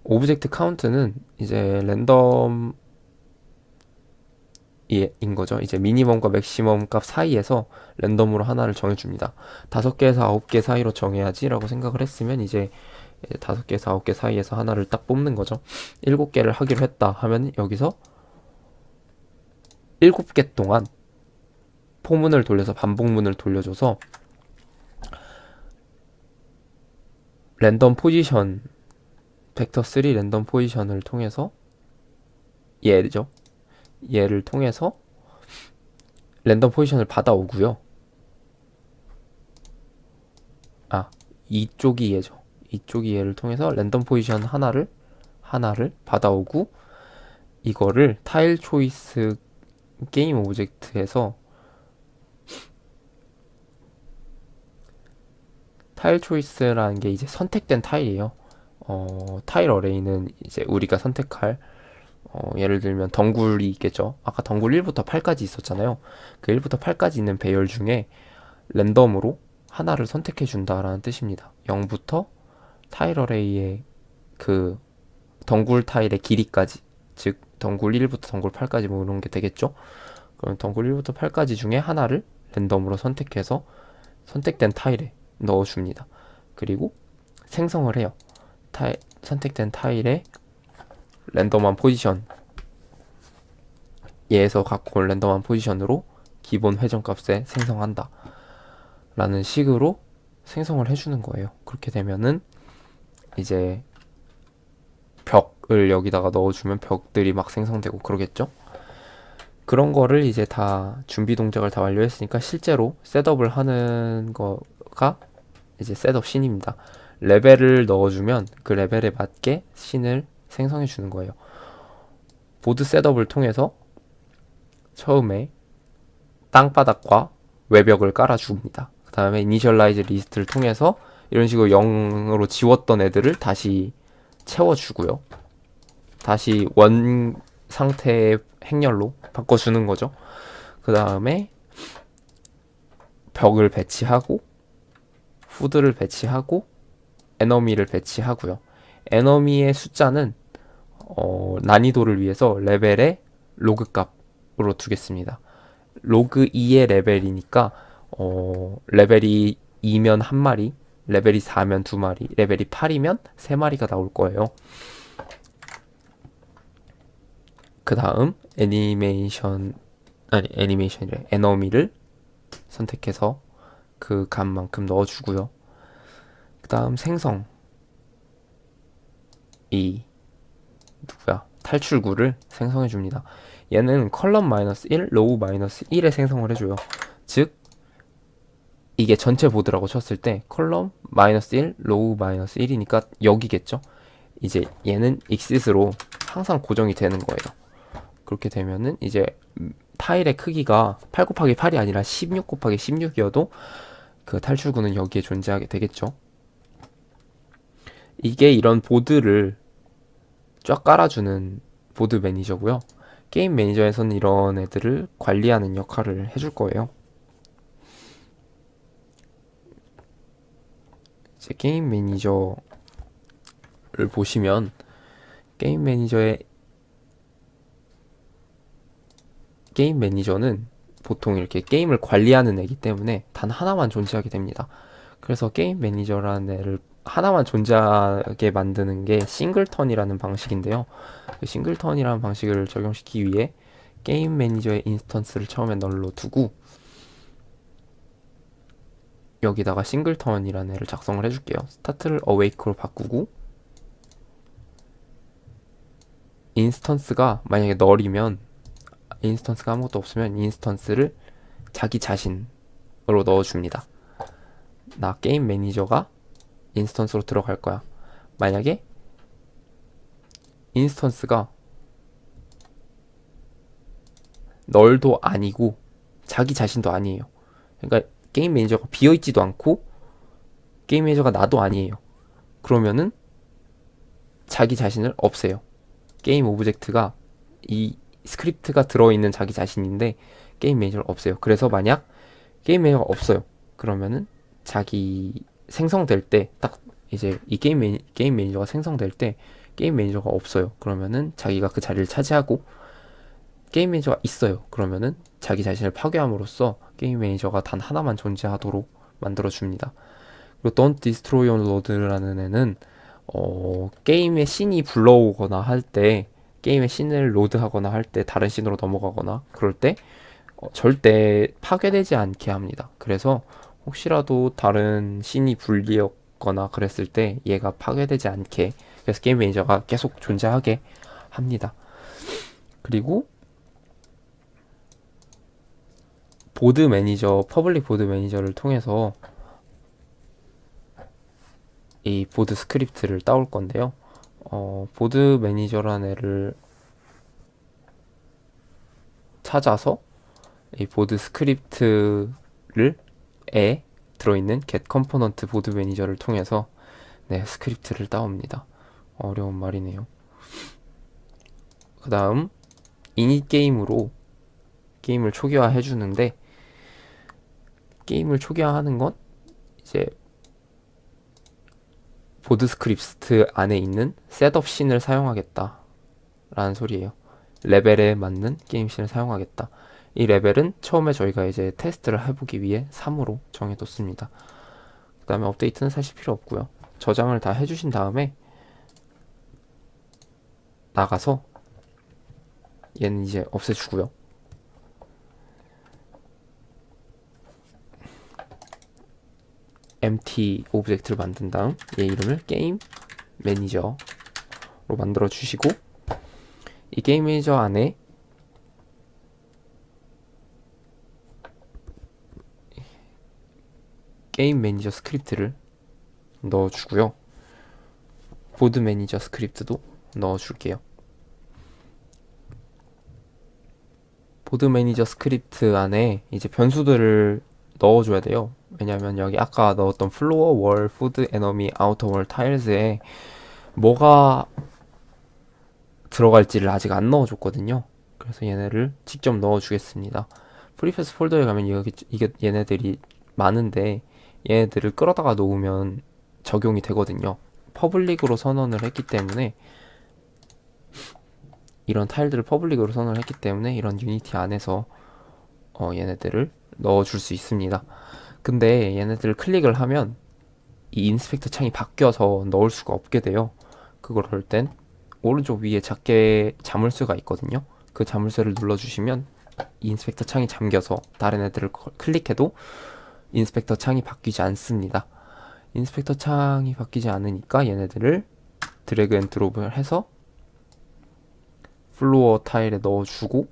오브젝트 카운트는 이제 랜덤 인 거죠. 이제 미니멈과 맥시멈 값 사이에서 랜덤으로 하나를 정해줍니다. 5개에서 9개 사이로 정해야지 라고 생각을 했으면 이제 5개에서 9개 사이에서 하나를 딱 뽑는 거죠. 7개를 하기로 했다 하면 여기서 7개 동안 포문을 돌려서 반복문을 돌려줘서 랜덤 포지션 벡터 3 랜덤 포지션을 통해서 얘를 통해서 랜덤 포지션을 받아오고요. 이쪽이 얘를 통해서 랜덤 포지션 하나를 받아오고, 이거를 타일 초이스 게임 오브젝트에서 타일 초이스라는 게 이제 선택된 타일이에요. 타일 어레이는 이제 우리가 선택할, 예를 들면 덩굴이 있겠죠. 아까 덩굴 1부터 8까지 있었잖아요. 그 1부터 8까지 있는 배열 중에 랜덤으로 하나를 선택해 준다라는 뜻입니다. 0부터 타일 어레이의 그 덩굴 타일의 길이까지, 즉 덩굴 1부터 덩굴 8까지 뭐 이런 게 되겠죠. 그럼 덩굴 1부터 8까지 중에 하나를 랜덤으로 선택해서 선택된 타일에 넣어줍니다. 그리고 생성을 해요. 선택된 타일에 랜덤한 포지션, 얘에서 갖고 온 랜덤한 포지션으로 기본 회전값에 생성한다 라는 식으로 생성을 해주는 거예요. 그렇게 되면은 이제 벽을 여기다가 넣어주면 벽들이 막 생성되고 그러겠죠. 그런 거를 이제 다 준비 동작을 다 완료했으니까 실제로 셋업을 하는 거가 이제 셋업 씬입니다. 레벨을 넣어주면 그 레벨에 맞게 씬을 생성해 주는 거예요. 보드 셋업을 통해서 처음에 땅바닥과 외벽을 깔아줍니다. 그 다음에 이니셜라이즈 리스트를 통해서 이런 식으로 0으로 지웠던 애들을 다시 채워주고요. 다시 원 상태의 행렬로 바꿔주는 거죠. 그 다음에 벽을 배치하고 푸드를 배치하고 에너미를 배치하고요. 에너미의 숫자는 난이도를 위해서 레벨의 로그 값으로 두겠습니다. 로그 2의 레벨이니까 레벨이 2면 1마리, 레벨이 4면 2마리, 레벨이 8이면 3마리가 나올 거예요. 그 다음 애니메이션이래. 에너미를 선택해서 그 값만큼 넣어주고요. 그 다음 생성 이 누구야? 탈출구를 생성해 줍니다. 얘는 컬럼 -1, 로우 -1에 생성을 해줘요. 즉 이게 전체 보드라고 쳤을 때 컬럼 -1, 로우 -1이니까 여기겠죠. 이제 얘는 익시스로 항상 고정이 되는 거예요. 그렇게 되면은 이제 타일의 크기가 8 곱하기 8이 아니라 16 곱하기 16이어도 그 탈출구는 여기에 존재하게 되겠죠. 이게 이런 보드를 쫙 깔아주는 보드 매니저고요. 게임 매니저에서는 이런 애들을 관리하는 역할을 해줄 거예요. 이제 게임 매니저를 보시면 게임 매니저는 보통 이렇게 게임을 관리하는 애기 때문에 단 하나만 존재하게 됩니다. 그래서 게임 매니저라는 애를 하나만 존재하게 만드는 게 싱글턴이라는 방식인데요. 그 싱글턴이라는 방식을 적용시키기 위해 게임 매니저의 인스턴스를 처음에 널로 두고 여기다가 싱글턴이라는 애를 작성을 해줄게요. 스타트를 어웨이크로 바꾸고 인스턴스가 만약에 널이면 인스턴스가 아무것도 없으면 인스턴스를 자기 자신으로 넣어줍니다. 나 게임 매니저가 인스턴스로 들어갈 거야. 만약에 인스턴스가 널도 아니고 자기 자신도 아니에요. 그러니까 게임 매니저가 비어있지도 않고 게임 매니저가 나도 아니에요. 그러면은 자기 자신을 없애요. 게임 오브젝트가 이 스크립트가 들어있는 자기 자신인데 게임 매니저를 없애요. 그래서 만약 게임 매니저가 없어요. 그러면은 자기 생성될 때 딱 이제 이 게임 매니저가 생성될 때 게임 매니저가 없어요. 그러면은 자기가 그 자리를 차지하고 게임 매니저가 있어요. 그러면은 자기 자신을 파괴함으로써 게임 매니저가 단 하나만 존재하도록 만들어줍니다. 그리고 Don't Destroy Your Load라는 애는 게임의 씬이 불러오거나 할 때 게임의 씬을 로드하거나 할 때 다른 씬으로 넘어가거나 그럴 때 절대 파괴되지 않게 합니다. 그래서 혹시라도 다른 씬이 불리었거나 그랬을 때 얘가 파괴되지 않게 그래서 게임 매니저가 계속 존재하게 합니다. 그리고 보드 매니저, 퍼블릭 보드 매니저를 통해서 이 보드 스크립트를 따올 건데요. 보드 매니저라는 애를 찾아서 이 보드 스크립트를 에 들어있는 get component 보드 매니저를 통해서 스크립트를 따옵니다. 어려운 말이네요. 그 다음 이닛 게임으로 게임을 초기화해 주는데 게임을 초기화하는 건 이제 보드 스크립트 안에 있는 셋업 씬을 사용하겠다 라는 소리예요. 레벨에 맞는 게임 씬을 사용하겠다. 이 레벨은 처음에 저희가 이제 테스트를 해보기 위해 3으로 정해뒀습니다. 그 다음에 업데이트는 사실 필요 없고요. 저장을 다 해주신 다음에 나가서 얘는 이제 없애주고요. empty 오브젝트를 만든 다음 얘 이름을 게임 매니저로 만들어 주시고 이 게임 매니저 안에 게임 매니저 스크립트를 넣어주고요. 보드 매니저 스크립트도 넣어줄게요. 보드 매니저 스크립트 안에 이제 변수들을 넣어줘야 돼요. 왜냐면 여기 아까 넣었던 플로어, 월, 푸드, 에너미, 아우터 월, 타일즈에 뭐가 들어갈지를 아직 안 넣어줬거든요. 그래서 얘네를 직접 넣어주겠습니다. 프리패스 폴더에 가면 이게 얘네들이 많은데 얘네들을 끌어다가 놓으면 적용이 되거든요. 퍼블릭으로 선언을 했기 때문에 이런 타일들을 퍼블릭으로 선언을 했기 때문에 이런 유니티 안에서 얘네들을 넣어줄 수 있습니다. 근데 얘네들을 클릭을 하면 이 인스펙터 창이 바뀌어서 넣을 수가 없게 돼요. 그럴 땐 오른쪽 위에 작게 자물쇠가 있거든요. 그 자물쇠를 눌러주시면 이 인스펙터 창이 잠겨서 다른 애들을 클릭해도 인스펙터 창이 바뀌지 않습니다. 인스펙터 창이 바뀌지 않으니까 얘네들을 드래그 앤 드롭을 해서 플로어 타일에 넣어주고,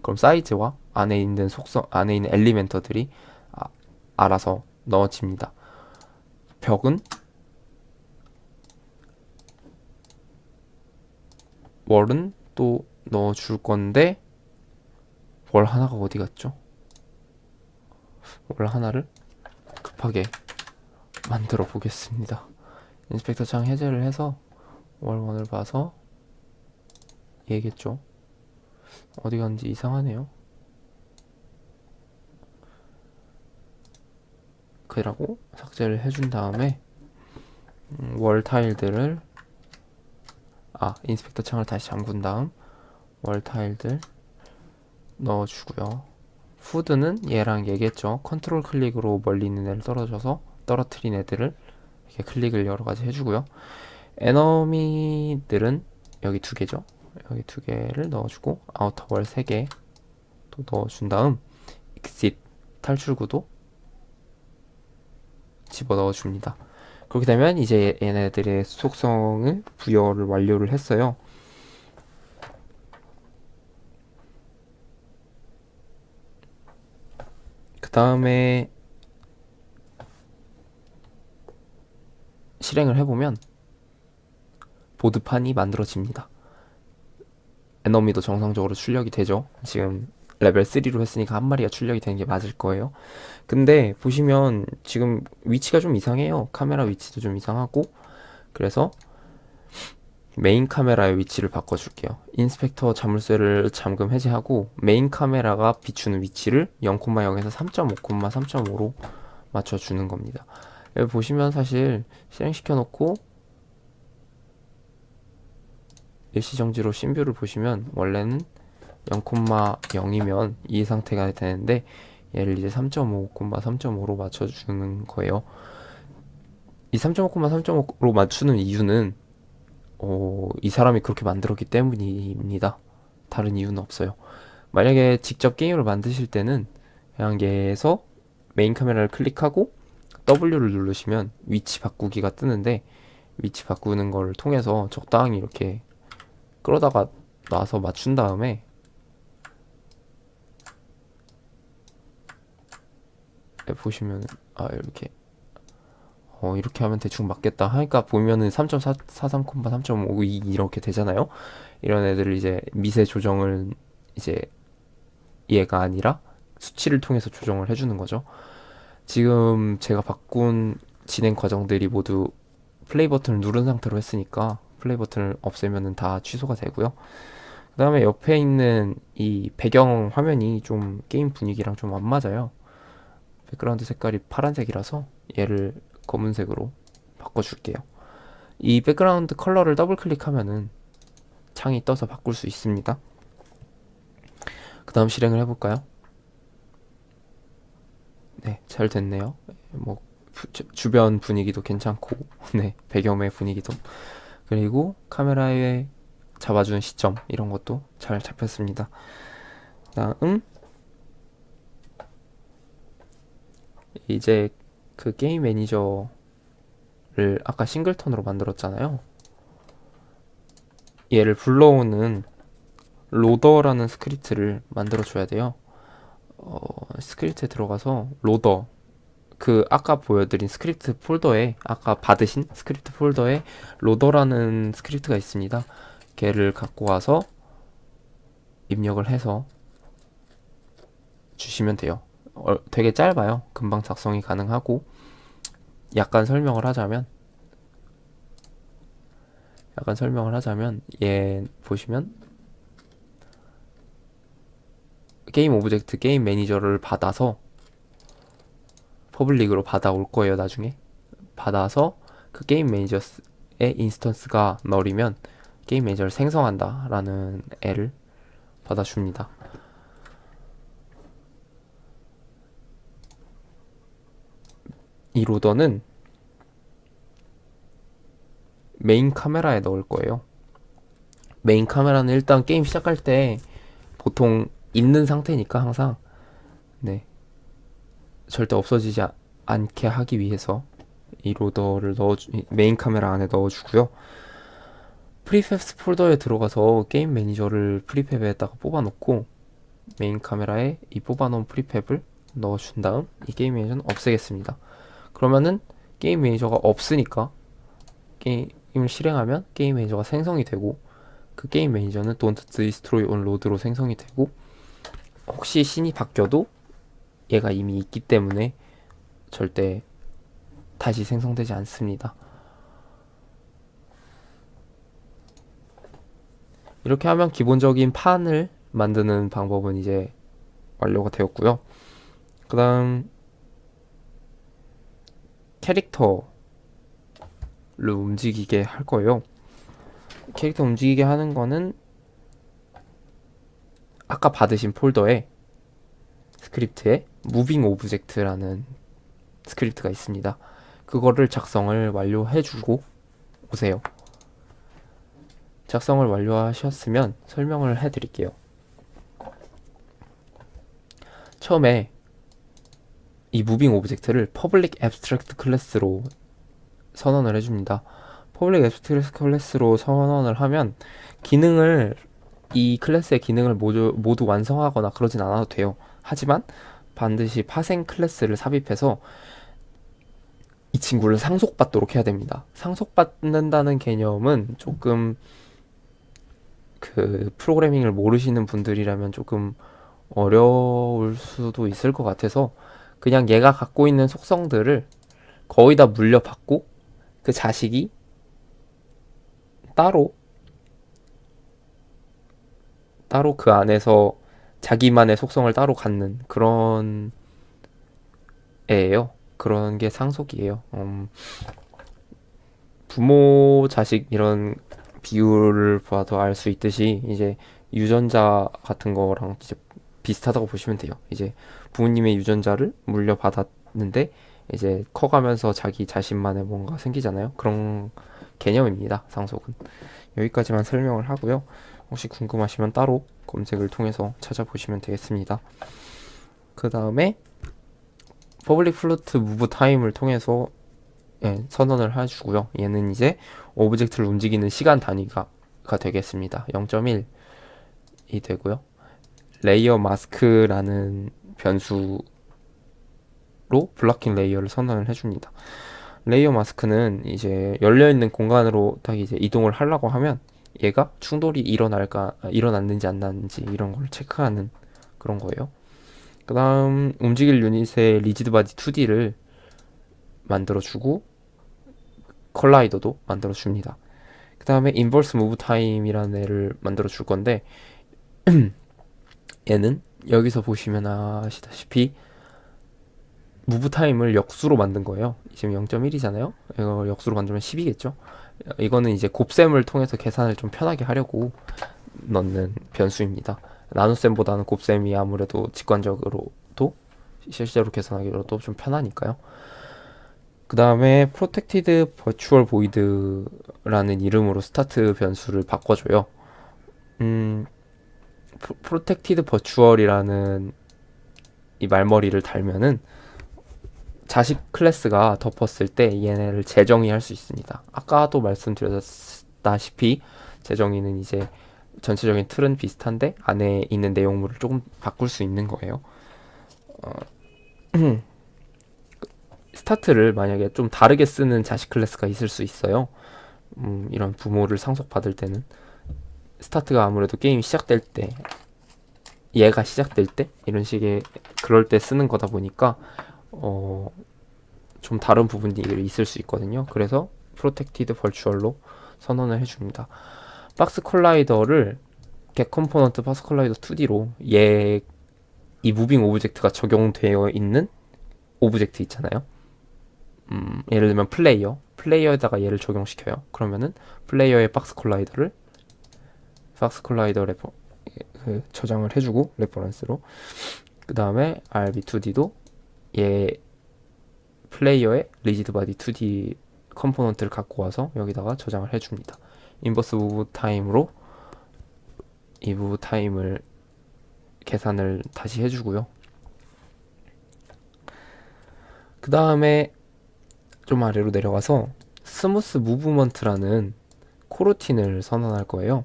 그럼 사이즈와 안에 있는 속성, 안에 있는 엘리멘터들이 알아서 넣어집니다. 벽은 월은 또 넣어줄 건데, 월 하나가 어디 갔죠? 월 하나를 급하게 만들어 보겠습니다. 인스펙터 창 해제를 해서 월1을 봐서 얘겠죠. 어디 갔는지 이상하네요. 그러고 삭제를 해준 다음에 월 타일들을 인스펙터 창을 다시 잠근 다음 월 타일들 넣어주고요. 푸드는 얘랑 얘겠죠. 컨트롤 클릭으로 멀리 있는 애를 떨어뜨린 애들을 이렇게 클릭을 여러 가지 해주고요. 에너미들은 여기 두 개죠. 여기 두 개를 넣어주고 아우터 월 3개 또 넣어준 다음 exit 탈출구도 집어 넣어줍니다. 그렇게 되면 이제 얘네들의 속성을 부여를 완료를 했어요. 그 다음에 실행을 해보면 보드판이 만들어집니다. 에너미도 정상적으로 출력이 되죠. 지금 레벨 3로 했으니까 한 마리가 출력이 되는 게 맞을 거예요. 근데 보시면 지금 위치가 좀 이상해요. 카메라 위치도 좀 이상하고. 그래서 메인 카메라의 위치를 바꿔줄게요. 인스펙터 자물쇠를 잠금 해제하고 메인 카메라가 비추는 위치를 0,0에서 3.5, 3.5로 맞춰주는 겁니다. 여기 보시면 사실 실행시켜 놓고 일시정지로 씬뷰를 보시면 원래는 0,0이면 이 상태가 되는데 얘를 이제 3.5, 3.5로 맞춰주는 거예요. 이 3.5, 3.5로 맞추는 이유는 이 사람이 그렇게 만들었기 때문입니다. 다른 이유는 없어요. 만약에 직접 게임을 만드실 때는 그냥 얘에서 메인 카메라를 클릭하고 W를 누르시면 위치 바꾸기가 뜨는데 위치 바꾸는 걸 통해서 적당히 이렇게 끌어다가 놔서 맞춘 다음에 보시면 이렇게 하면 대충 맞겠다 하니까 보면은 3.43, 3.52 이렇게 되잖아요. 이런 애들을 이제 미세 조정을 이제 얘가 아니라 수치를 통해서 조정을 해주는 거죠. 지금 제가 바꾼 진행 과정들이 모두 플레이 버튼을 누른 상태로 했으니까 플레이 버튼을 없애면은 다 취소가 되고요. 그 다음에 옆에 있는 이 배경 화면이 좀 게임 분위기랑 좀 안 맞아요. 백그라운드 색깔이 파란색이라서 얘를 검은색으로 바꿔줄게요. 이 백그라운드 컬러를 더블 클릭하면은 창이 떠서 바꿀 수 있습니다. 그 다음 실행을 해볼까요? 네, 잘 됐네요. 뭐 주변 분위기도 괜찮고 네, 배경의 분위기도, 그리고 카메라에 잡아주는 시점 이런 것도 잘 잡혔습니다. 다음 이제 그 게임 매니저를 아까 싱글턴으로 만들었잖아요. 얘를 불러오는 로더라는 스크립트를 만들어 줘야 돼요. 스크립트에 들어가서 로더, 그 아까 보여드린 스크립트 폴더에, 아까 받으신 스크립트 폴더에 로더라는 스크립트가 있습니다. 걔를 갖고 와서 입력을 해서 주시면 돼요. 되게 짧아요. 금방 작성이 가능하고, 약간 설명을 하자면 얘 보시면 게임 오브젝트 게임 매니저를 받아서 퍼블릭으로 받아올 거예요. 나중에 받아서 그 게임 매니저의 인스턴스가 널이면 게임 매니저를 생성한다 라는 애를 받아줍니다. 이 로더는 메인 카메라에 넣을 거예요. 메인 카메라는 일단 게임 시작할 때 보통 있는 상태니까 항상 네 절대 없어지지 않게 하기 위해서 이 로더를 메인 카메라 안에 넣어주고요. 프리팹스 폴더에 들어가서 게임 매니저를 프리팹에다가 뽑아놓고 메인 카메라에 이 뽑아놓은 프리팹을 넣어준 다음 이 게임 매니저는 없애겠습니다. 그러면은 게임 매니저가 없으니까 게임을 실행하면 게임 매니저가 생성이 되고 그 게임 매니저는 Don't Destroy on Load로 생성이 되고 혹시 씬이 바뀌어도 얘가 이미 있기 때문에 절대 다시 생성되지 않습니다. 이렇게 하면 기본적인 판을 만드는 방법은 이제 완료가 되었고요. 그 다음 캐릭터를 움직이게 할 거예요. 캐릭터 움직이게 하는 거는 아까 받으신 폴더에 스크립트에 무빙 오브젝트라는 스크립트가 있습니다. 그거를 작성을 완료해주고 오세요. 작성을 완료하셨으면 설명을 해드릴게요. 처음에 이 무빙 오브젝트를 퍼블릭 앱스트랙트 클래스로 선언을 해줍니다. 퍼블릭 앱스트랙트 클래스로 선언을 하면 기능을 이 클래스의 기능을 모두 완성하거나 그러진 않아도 돼요. 하지만 반드시 파생 클래스를 삽입해서 이 친구를 상속받도록 해야 됩니다. 상속받는다는 개념은 조금 그 프로그래밍을 모르시는 분들이라면 조금 어려울 수도 있을 것 같아서 그냥 얘가 갖고 있는 속성들을 거의 다 물려받고 그 자식이 따로 그 안에서 자기만의 속성을 따로 갖는 그런 애예요. 그런 게 상속이에요. 부모 자식 이런 비율을 봐도 알 수 있듯이 이제 유전자 같은 거랑 이제 비슷하다고 보시면 돼요. 이제 부모님의 유전자를 물려받았는데 이제 커가면서 자기 자신만의 뭔가 생기잖아요. 그런 개념입니다. 상속은. 여기까지만 설명을 하고요. 혹시 궁금하시면 따로 검색을 통해서 찾아보시면 되겠습니다. 그 다음에 퍼블릭 플루트 무브 타임을 통해서 선언을 해주고요. 얘는 이제 오브젝트를 움직이는 시간 단위가 되겠습니다. 0.1이 되고요. 레이어 마스크라는 변수로 블러킹 레이어를 선언을 해줍니다. 레이어 마스크는 이제 열려있는 공간으로 딱 이제 이동을 하려고 하면 얘가 충돌이 일어났는지 안 났는지 이런 걸 체크하는 그런 거예요. 그 다음 움직일 유닛의 리지드 바디 2D를 만들어주고 컬라이더도 만들어줍니다. 그 다음에 인버스 무브 타임이라는 애를 만들어줄 건데 얘는 여기서 보시면 아시다시피 무브 타임을 역수로 만든 거예요. 지금 0.1이잖아요. 이거 역수로 만들면 10이겠죠. 이거는 이제 곱셈을 통해서 계산을 좀 편하게 하려고 넣는 변수입니다. 나눗셈보다는 곱셈이 아무래도 직관적으로도 실제로 계산하기로도 좀 편하니까요. 그 다음에 프로텍티드 버추얼 보이드라는 이름으로 스타트 변수를 바꿔줘요. 프로텍티드 버추얼이라는 이 말머리를 달면은 자식 클래스가 덮었을 때 얘네를 재정의할 수 있습니다. 아까도 말씀드렸다시피 재정의는 이제 전체적인 틀은 비슷한데 안에 있는 내용물을 조금 바꿀 수 있는 거예요. 스타트를 만약에 좀 다르게 쓰는 자식 클래스가 있을 수 있어요. 이런 부모를 상속받을 때는 스타트가 아무래도 게임이 시작될 때 얘가 시작될 때 이런 식의 그럴 때 쓰는 거다 보니까 좀 다른 부분들이 있을 수 있거든요. 그래서 프로텍티드 버추얼로 선언을 해줍니다. 박스 콜라이더를 get 컴포넌트 박스 콜라이더 2D로 이 무빙 오브젝트가 적용되어 있는 오브젝트 있잖아요. 예를 들면 플레이어에다가 얘를 적용시켜요. 그러면은 플레이어의 박스 콜라이더 저장을 해주고 레퍼런스로, 그 다음에 RB2D도 얘 플레이어의 리지드 바디 2D 컴포넌트를 갖고 와서 여기다가 저장을 해줍니다. 인버스 무브 타임으로 이 무브 타임을 계산을 다시 해주고요. 그 다음에 좀 아래로 내려가서 스무스 무브먼트라는 코루틴을 선언할 거예요.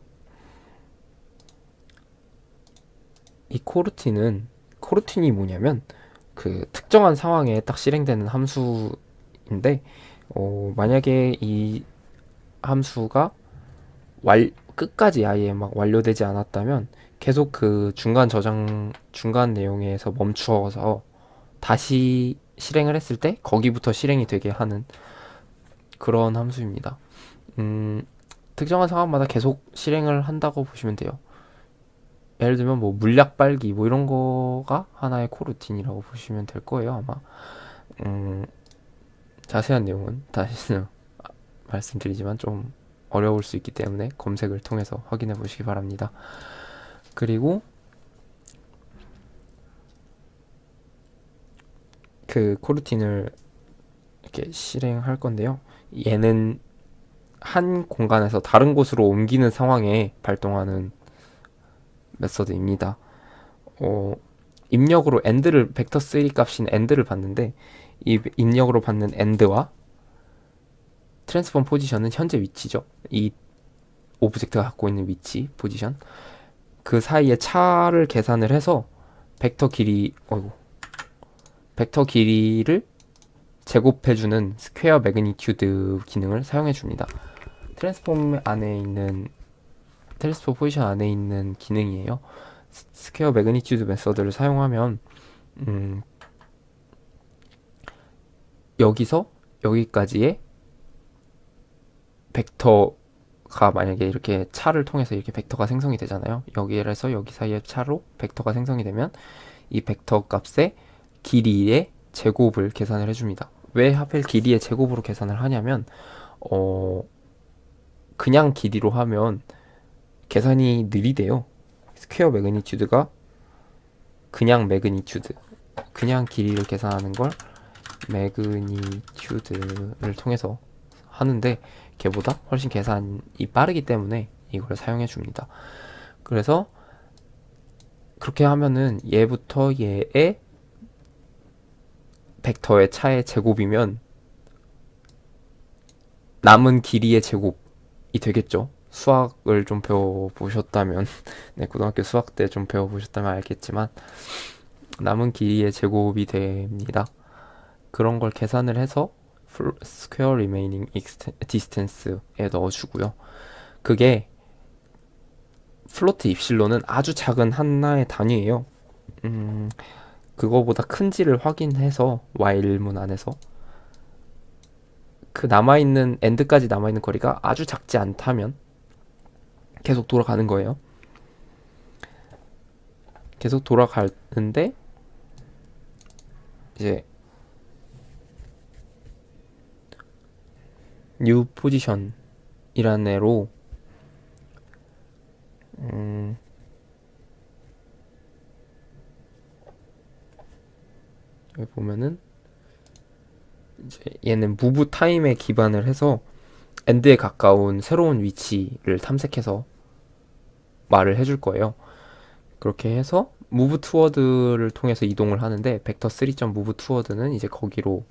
이 코루틴이 뭐냐면 그 특정한 상황에 딱 실행되는 함수인데, 만약에 이 함수가 끝까지 아예 막 완료되지 않았다면 계속 그 중간 내용에서 멈추어서 다시 실행을 했을 때 거기부터 실행이 되게 하는 그런 함수입니다. 특정한 상황마다 계속 실행을 한다고 보시면 돼요. 예를 들면 뭐 물약 빨기 뭐 이런 거가 하나의 코루틴이라고 보시면 될 거예요, 아마. 자세한 내용은 다시는 말씀드리지만 좀 어려울 수 있기 때문에 검색을 통해서 확인해 보시기 바랍니다. 그리고 그 코루틴을 이렇게 실행할 건데요. 얘는 한 공간에서 다른 곳으로 옮기는 상황에 발동하는 메서드입니다. 입력으로 벡터 3 값인 end를 받는데, 이 입력으로 받는 end와 트랜스폼 포지션은 현재 위치죠. 이 오브젝트가 갖고 있는 위치, 포지션. 그 사이에 차를 계산을 해서 벡터 길이를 제곱해주는 스퀘어 매그니튜드 기능을 사용해 줍니다. 트랜스폼 포지션 안에 있는 기능이에요. 스퀘어 매그니튜드 메서드를 사용하면 여기서 여기까지의 벡터가 만약에 이렇게 차를 통해서 이렇게 벡터가 생성이 되잖아요. 여기에서 여기 사이의 차로 벡터가 생성이 되면 이 벡터 값의 길이의 제곱을 계산을 해줍니다. 왜 하필 길이의 제곱으로 계산을 하냐면 그냥 길이로 하면 계산이 느리대요. 스퀘어 매그니튜드가 그냥 길이를 계산하는 걸 매그니튜드를 통해서 하는데, 걔보다 훨씬 계산이 빠르기 때문에 이걸 사용해 줍니다. 그래서 그렇게 하면은 얘부터 얘의 벡터의 차의 제곱이면 남은 길이의 제곱이 되겠죠. 수학을 좀 배워보셨다면 네, 고등학교 수학 때 좀 배워보셨다면 알겠지만 남은 길이의 제곱이 됩니다. 그런 걸 계산을 해서 square remaining distance에 넣어주고요. 그게 플로트 입실론은 아주 작은 하나의 단위예요. 그거보다 큰지를 확인해서 while문 안에서 그 엔드까지 남아있는 거리가 아주 작지 않다면 계속 돌아가는 거예요. 계속 돌아가는데 이제 new position이라는 애로 여기 보면은 이제 얘는 move time에 기반을 해서 end에 가까운 새로운 위치를 탐색해서 말을 해줄 거예요. 그렇게 해서 move toward를 통해서 이동을 하는데 벡터 3.move toward는 이제 거기로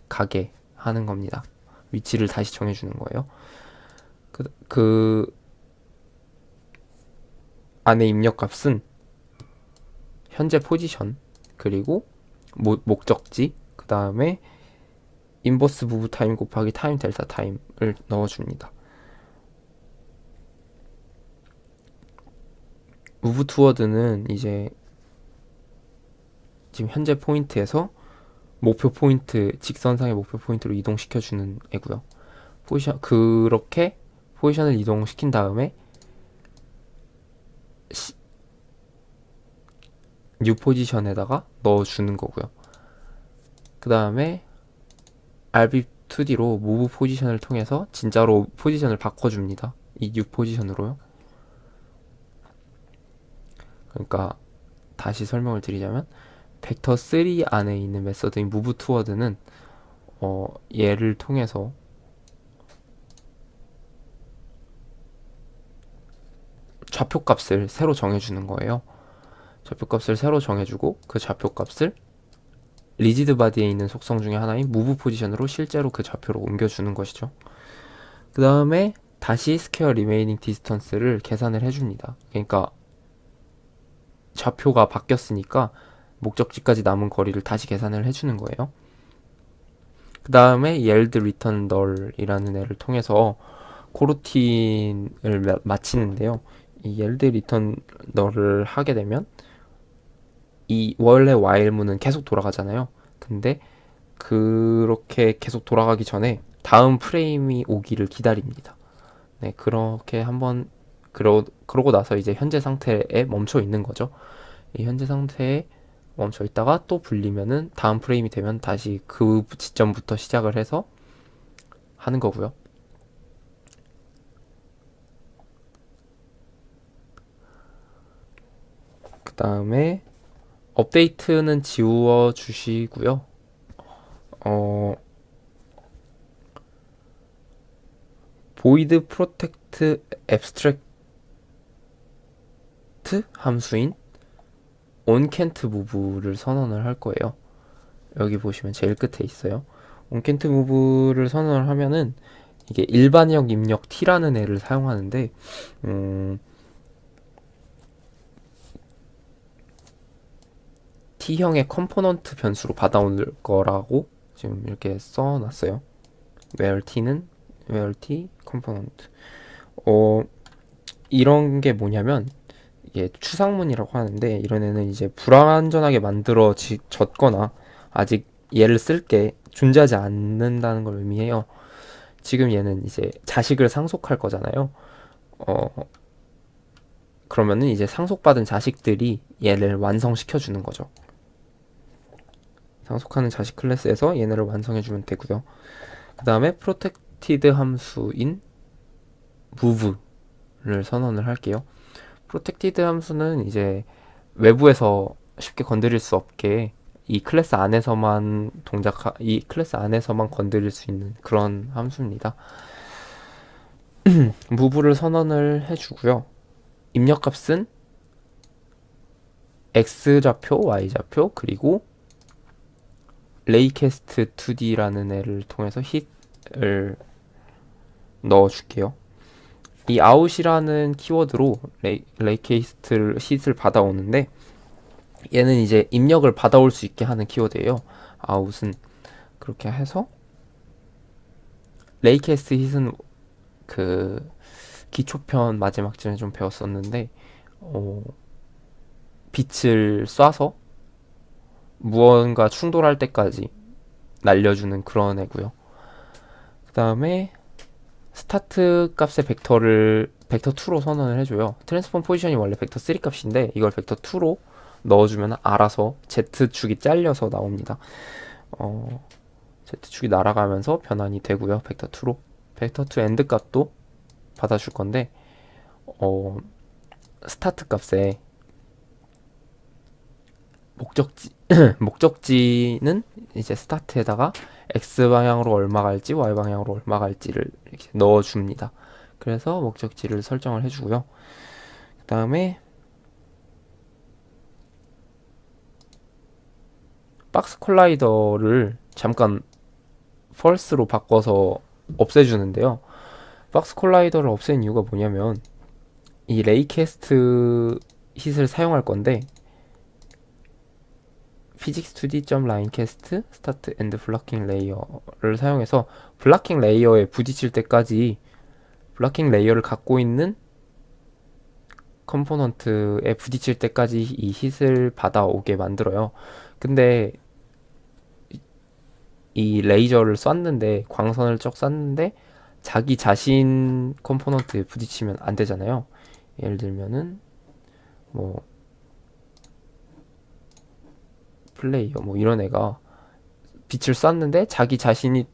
가게 하는 겁니다. 위치를 다시 정해주는 거예요. 그 안에 입력값은 현재 포지션, 그리고 목적지, 그 다음에 인버스 무브 타임 곱하기 타임 델타 타임을 넣어줍니다. 무브 투워드는 이제 지금 현재 포인트에서 직선상의 목표 포인트로 이동시켜주는 애고요. 그렇게 포지션을 이동시킨 다음에 뉴 포지션에다가 넣어주는 거고요. 그 다음에 RB2D로 무브 포지션을 통해서 진짜로 포지션을 바꿔줍니다. 이 뉴 포지션으로요. 그러니까 다시 설명을 드리자면 벡터 3 안에 있는 메서드인 move toward는 얘를 통해서 좌표값을 새로 정해주는 거예요. 좌표값을 새로 정해주고 그 좌표값을 리지드 바디에 있는 속성 중에 하나인 move 포지션으로 실제로 그 좌표로 옮겨주는 것이죠. 그 다음에 다시 스퀘어 리메이닝 디스턴스를 계산을 해줍니다. 그러니까 좌표가 바뀌었으니까 목적지까지 남은 거리를 다시 계산을 해주는 거예요. 그 다음에 yield return null이라는 애를 통해서 코루틴을 마치는데요. 이 yield return null을 하게 되면 이 원래 while문은 계속 돌아가잖아요. 근데 그렇게 계속 돌아가기 전에 다음 프레임이 오기를 기다립니다. 네, 그렇게 한번 그러고 나서 이제 현재 상태에 멈춰 있는 거죠. 이 현재 상태에 멈춰 있다가 또 불리면은 다음 프레임이 되면 다시 그 지점부터 시작을 해서 하는 거고요. 그 다음에 업데이트는 지워 주시고요. void protect abstract 함수인 onCan't move를 선언을 할 거예요. 여기 보시면 제일 끝에 있어요. onCan't move를 선언을 하면은 이게 일반형 입력 t라는 애를 사용하는데 t형의 컴포넌트 변수로 받아올 거라고 지금 이렇게 써놨어요. where t 컴포넌트. 이런 게 뭐냐면 이게 추상문이라고 하는데 이런 애는 이제 불완전하게 만들어졌거나 아직 얘를 쓸 게 존재하지 않는다는 걸 의미해요. 지금 얘는 이제 자식을 상속할 거잖아요. 그러면은 이제 상속받은 자식들이 얘를 완성시켜 주는 거죠. 상속하는 자식 클래스에서 얘네를 완성해주면 되고요. 그 다음에 프로텍티드 함수인 move를 선언을 할게요. 프로텍티드 함수는 이제 외부에서 쉽게 건드릴 수 없게 이 클래스 안에서만 이 클래스 안에서만 건드릴 수 있는 그런 함수입니다. move를 선언을 해주고요. 입력값은 x좌표, y좌표, 그리고 laycast2d라는 애를 통해서 hit을 넣어줄게요. 이 out이라는 키워드로 laycast hit을 받아오는데 얘는 이제 입력을 받아올 수 있게 하는 키워드예요. out은 그렇게 해서 laycast hit은 그 기초편 마지막쯤에 좀 배웠었는데 빛을 쏴서 무언가 충돌할 때까지 날려주는 그런 애고요. 그 다음에 스타트 값의 벡터를 벡터2로 선언을 해줘요. 트랜스폼 포지션이 원래 벡터3 값인데 이걸 벡터2로 넣어주면 알아서 Z축이 잘려서 나옵니다. Z축이 날아가면서 변환이 되고요. 벡터2로 벡터2 엔드 값도 받아줄 건데 스타트 값에 목적지는 이제 스타트에다가 x 방향으로 얼마 갈지 y 방향으로 얼마 갈지를 이렇게 넣어줍니다. 그래서 목적지를 설정을 해주고요. 그 다음에 박스 콜라이더를 잠깐 false로 바꿔서 없애주는데요. 박스 콜라이더를 없앤 이유가 뭐냐면 이 레이캐스트 hit을 사용할 건데 physics2d.linecast start and blocking layer를 사용해서 블락킹 레이어에 부딪힐 때까지 블락킹 레이어를 갖고 있는 컴포넌트에 부딪힐 때까지 이 hit을 받아오게 만들어요. 근데 이 레이저를 쐈는데 광선을 쩍 쐈는데 자기 자신 컴포넌트에 부딪히면 안 되잖아요. 예를 들면은 뭐 플레이어 뭐 이런 애가 빛을 쐈는데 자기 자신의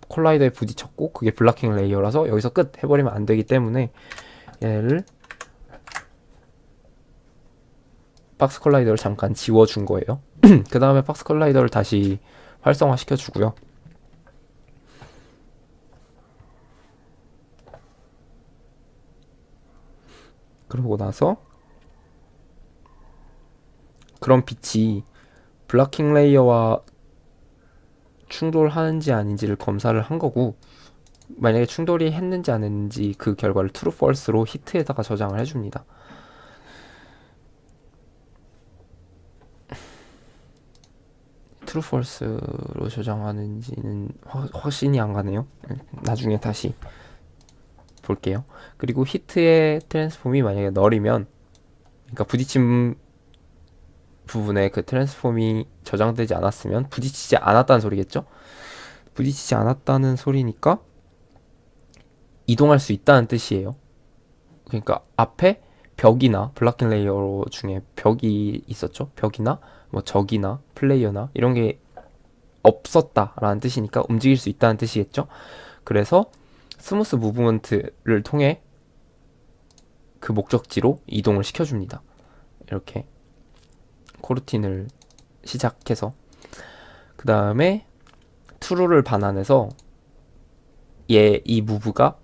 콜라이더에 부딪혔고 그게 블락킹 레이어라서 여기서 끝 해버리면 안 되기 때문에 얘를 박스 콜라이더를 잠깐 지워준 거예요. 그 다음에 박스 콜라이더를 다시 활성화 시켜주고요. 그러고 나서 그런 빛이 블락킹 레이어와 충돌하는지 아닌지를 검사를 한 거고, 만약에 충돌이 했는지 안 했는지 그 결과를 true, false로 히트에다가 저장을 해줍니다. true, false로 저장하는지는 확신이 안 가네요. 나중에 다시 볼게요. 그리고 히트의 트랜스폼이 만약에 널이면, 그러니까 부딪힌 부분에 그 트랜스폼이 저장되지 않았으면 부딪히지 않았다는 소리겠죠? 부딪히지 않았다는 소리니까 이동할 수 있다는 뜻이에요. 그러니까 앞에 벽이나 블락킹 레이어 중에 벽이 있었죠. 벽이나 뭐 적이나 플레이어나 이런 게 없었다라는 뜻이니까 움직일 수 있다는 뜻이겠죠. 그래서 스무스 무브먼트를 통해 그 목적지로 이동을 시켜줍니다. 이렇게 코르틴을 시작해서 그 다음에 true를 반환해서 이 무브가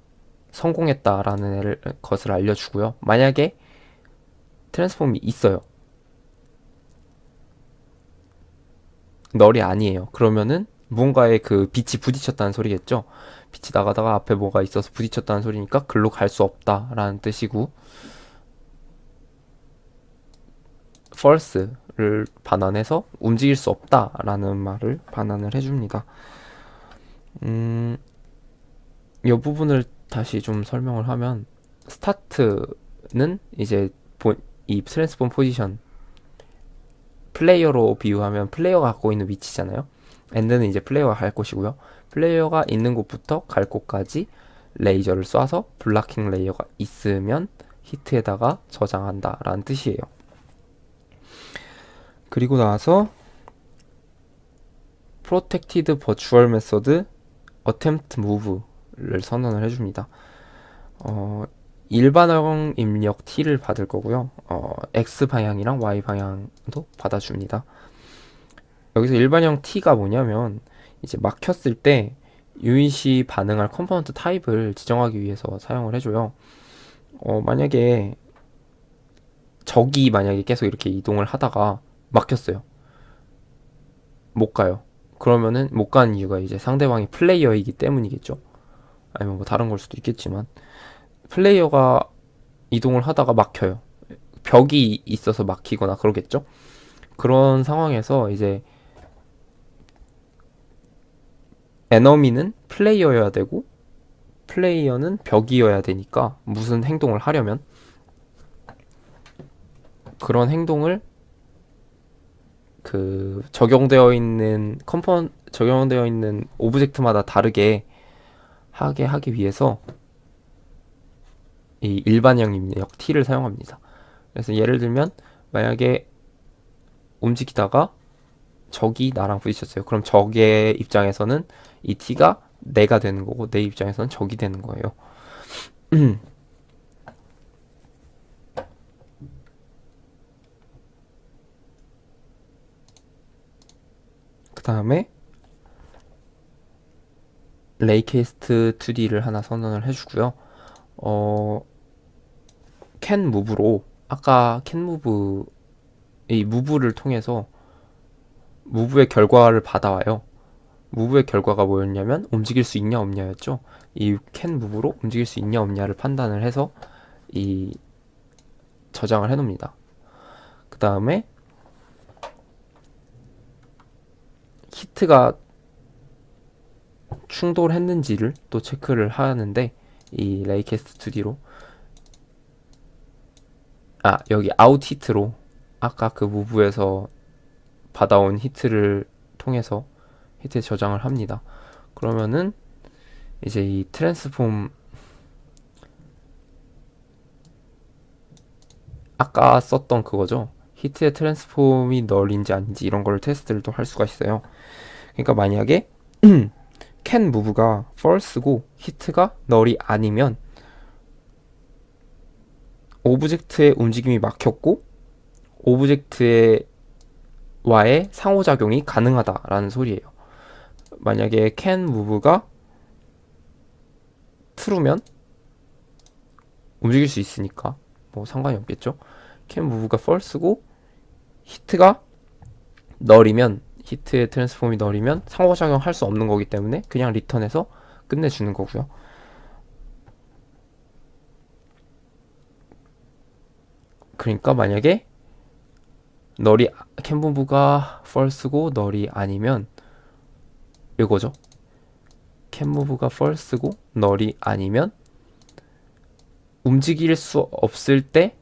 성공했다라는 것을 알려주고요. 만약에 트랜스폼이 있어요. 널이 아니에요. 그러면은 무언가에 그 빛이 부딪혔다는 소리겠죠. 빛이 나가다가 앞에 뭐가 있어서 부딪혔다는 소리니까 글로 갈 수 없다라는 뜻이고, false를 반환해서 움직일 수 없다라는 말을 반환을 해줍니다. 이 부분을 다시 좀 설명을 하면, 스타트는 이제 이 트랜스폼 포지션, 플레이어로 비유하면 플레이어가 갖고 있는 위치잖아요. 엔드는 이제 플레이어가 갈 곳이고요. 플레이어가 있는 곳부터 갈 곳까지 레이저를 쏴서 블락킹 레이어가 있으면 히트에다가 저장한다 라는 뜻이에요. 그리고 나서 Protected Virtual Method Attempt Move를 선언을 해줍니다. 일반형 입력 T를 받을 거고요. X 방향이랑 Y 방향도 받아줍니다. 여기서 일반형 T가 뭐냐면 이제 막혔을 때 유닛이 반응할 컴포넌트 타입을 지정하기 위해서 사용을 해줘요. 만약에 적이 만약에 계속 이렇게 이동을 하다가 막혔어요. 못 가요. 그러면은 못 가는 이유가 이제 상대방이 플레이어이기 때문이겠죠. 아니면 뭐 다른 걸 수도 있겠지만, 플레이어가 이동을 하다가 막혀요. 벽이 있어서 막히거나 그러겠죠. 그런 상황에서 이제 에너미는 플레이어여야 되고 플레이어는 벽이어야 되니까 무슨 행동을 하려면 그런 행동을 그 적용되어 있는 오브젝트마다 다르게 하기 위해서 이 일반형 입력 T를 사용합니다. 그래서 예를 들면 만약에 움직이다가 적이 나랑 부딪혔어요. 그럼 적의 입장에서는 이 T가 내가 되는 거고 내 입장에서는 적이 되는 거예요. 그 다음에 레이캐스트 2D를 하나 선언을 해주고요. 캔 무브로 아까 캔 무브 이 무브를 통해서 무브의 결과를 받아와요. 무브의 결과가 뭐였냐면 움직일 수 있냐 없냐였죠. 이 캔 무브로 움직일 수 있냐 없냐를 판단을 해서 이 저장을 해놓습니다. 그 다음에 히트가 충돌했는지를 또 체크를 하는데 이 레이캐스트 2D로 여기 아웃 히트로 아까 그 무브에서 받아온 히트를 통해서 히트에 저장을 합니다. 그러면은 이제 이 트랜스폼 아까 썼던 그거죠. 히트의 트랜스폼이 널인지 아닌지 이런 걸 테스트를 또 할 수가 있어요. 그러니까 만약에 can move가 false고 히트가 널이 아니면 오브젝트의 움직임이 막혔고 오브젝트의 와의 상호작용이 가능하다라는 소리예요. 만약에 can move가 true면 움직일 수 있으니까 뭐 상관이 없겠죠. can move가 false고 히트가 널이면 히트의 트랜스폼이 널이면 상호작용 할 수 없는 거기 때문에 그냥 리턴해서 끝내주는 거고요. 그러니까 만약에 널이 can move가 false고 널이 아니면 이거죠. can move가 false고 널이 아니면 움직일 수 없을 때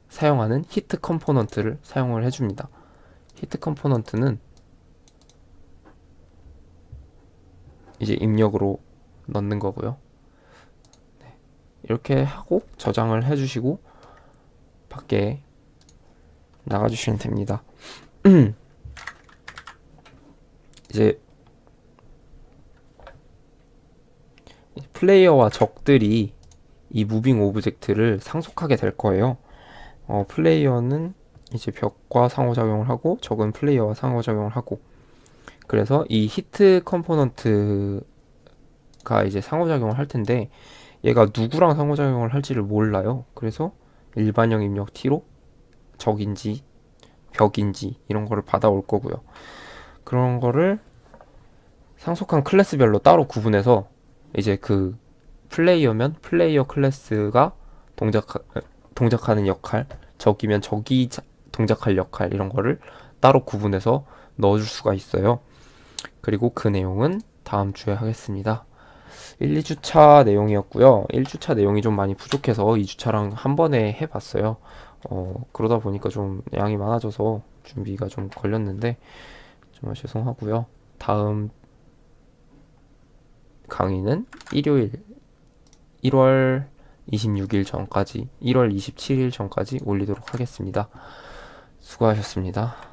사용하는 히트 컴포넌트를 사용을 해줍니다. 히트 컴포넌트는 이제 입력으로 넣는 거고요. 네. 이렇게 하고 저장을 해주시고 밖에 나가주시면 됩니다. 이제 플레이어와 적들이 이 무빙 오브젝트를 상속하게 될 거예요. 플레이어는 이제 벽과 상호작용을 하고 적은 플레이어와 상호작용을 하고 그래서 이 히트 컴포넌트가 이제 상호작용을 할 텐데 얘가 누구랑 상호작용을 할지를 몰라요. 그래서 일반형 입력 T로 적인지 벽인지 이런 거를 받아올 거고요. 그런 거를 상속한 클래스별로 따로 구분해서 이제 그 플레이어면 플레이어 클래스가 동작하는 역할, 적이면 적이 동작할 역할 이런 거를 따로 구분해서 넣어줄 수가 있어요. 그리고 그 내용은 다음 주에 하겠습니다. 1, 2주차 내용이었고요. 1주차 내용이 좀 많이 부족해서 2주차랑 한 번에 해봤어요. 그러다 보니까 좀 양이 많아져서 준비가 좀 걸렸는데 정말 죄송하고요. 다음 강의는 일요일 1월 26일 전까지 1월 27일 전까지 올리도록 하겠습니다. 수고하셨습니다.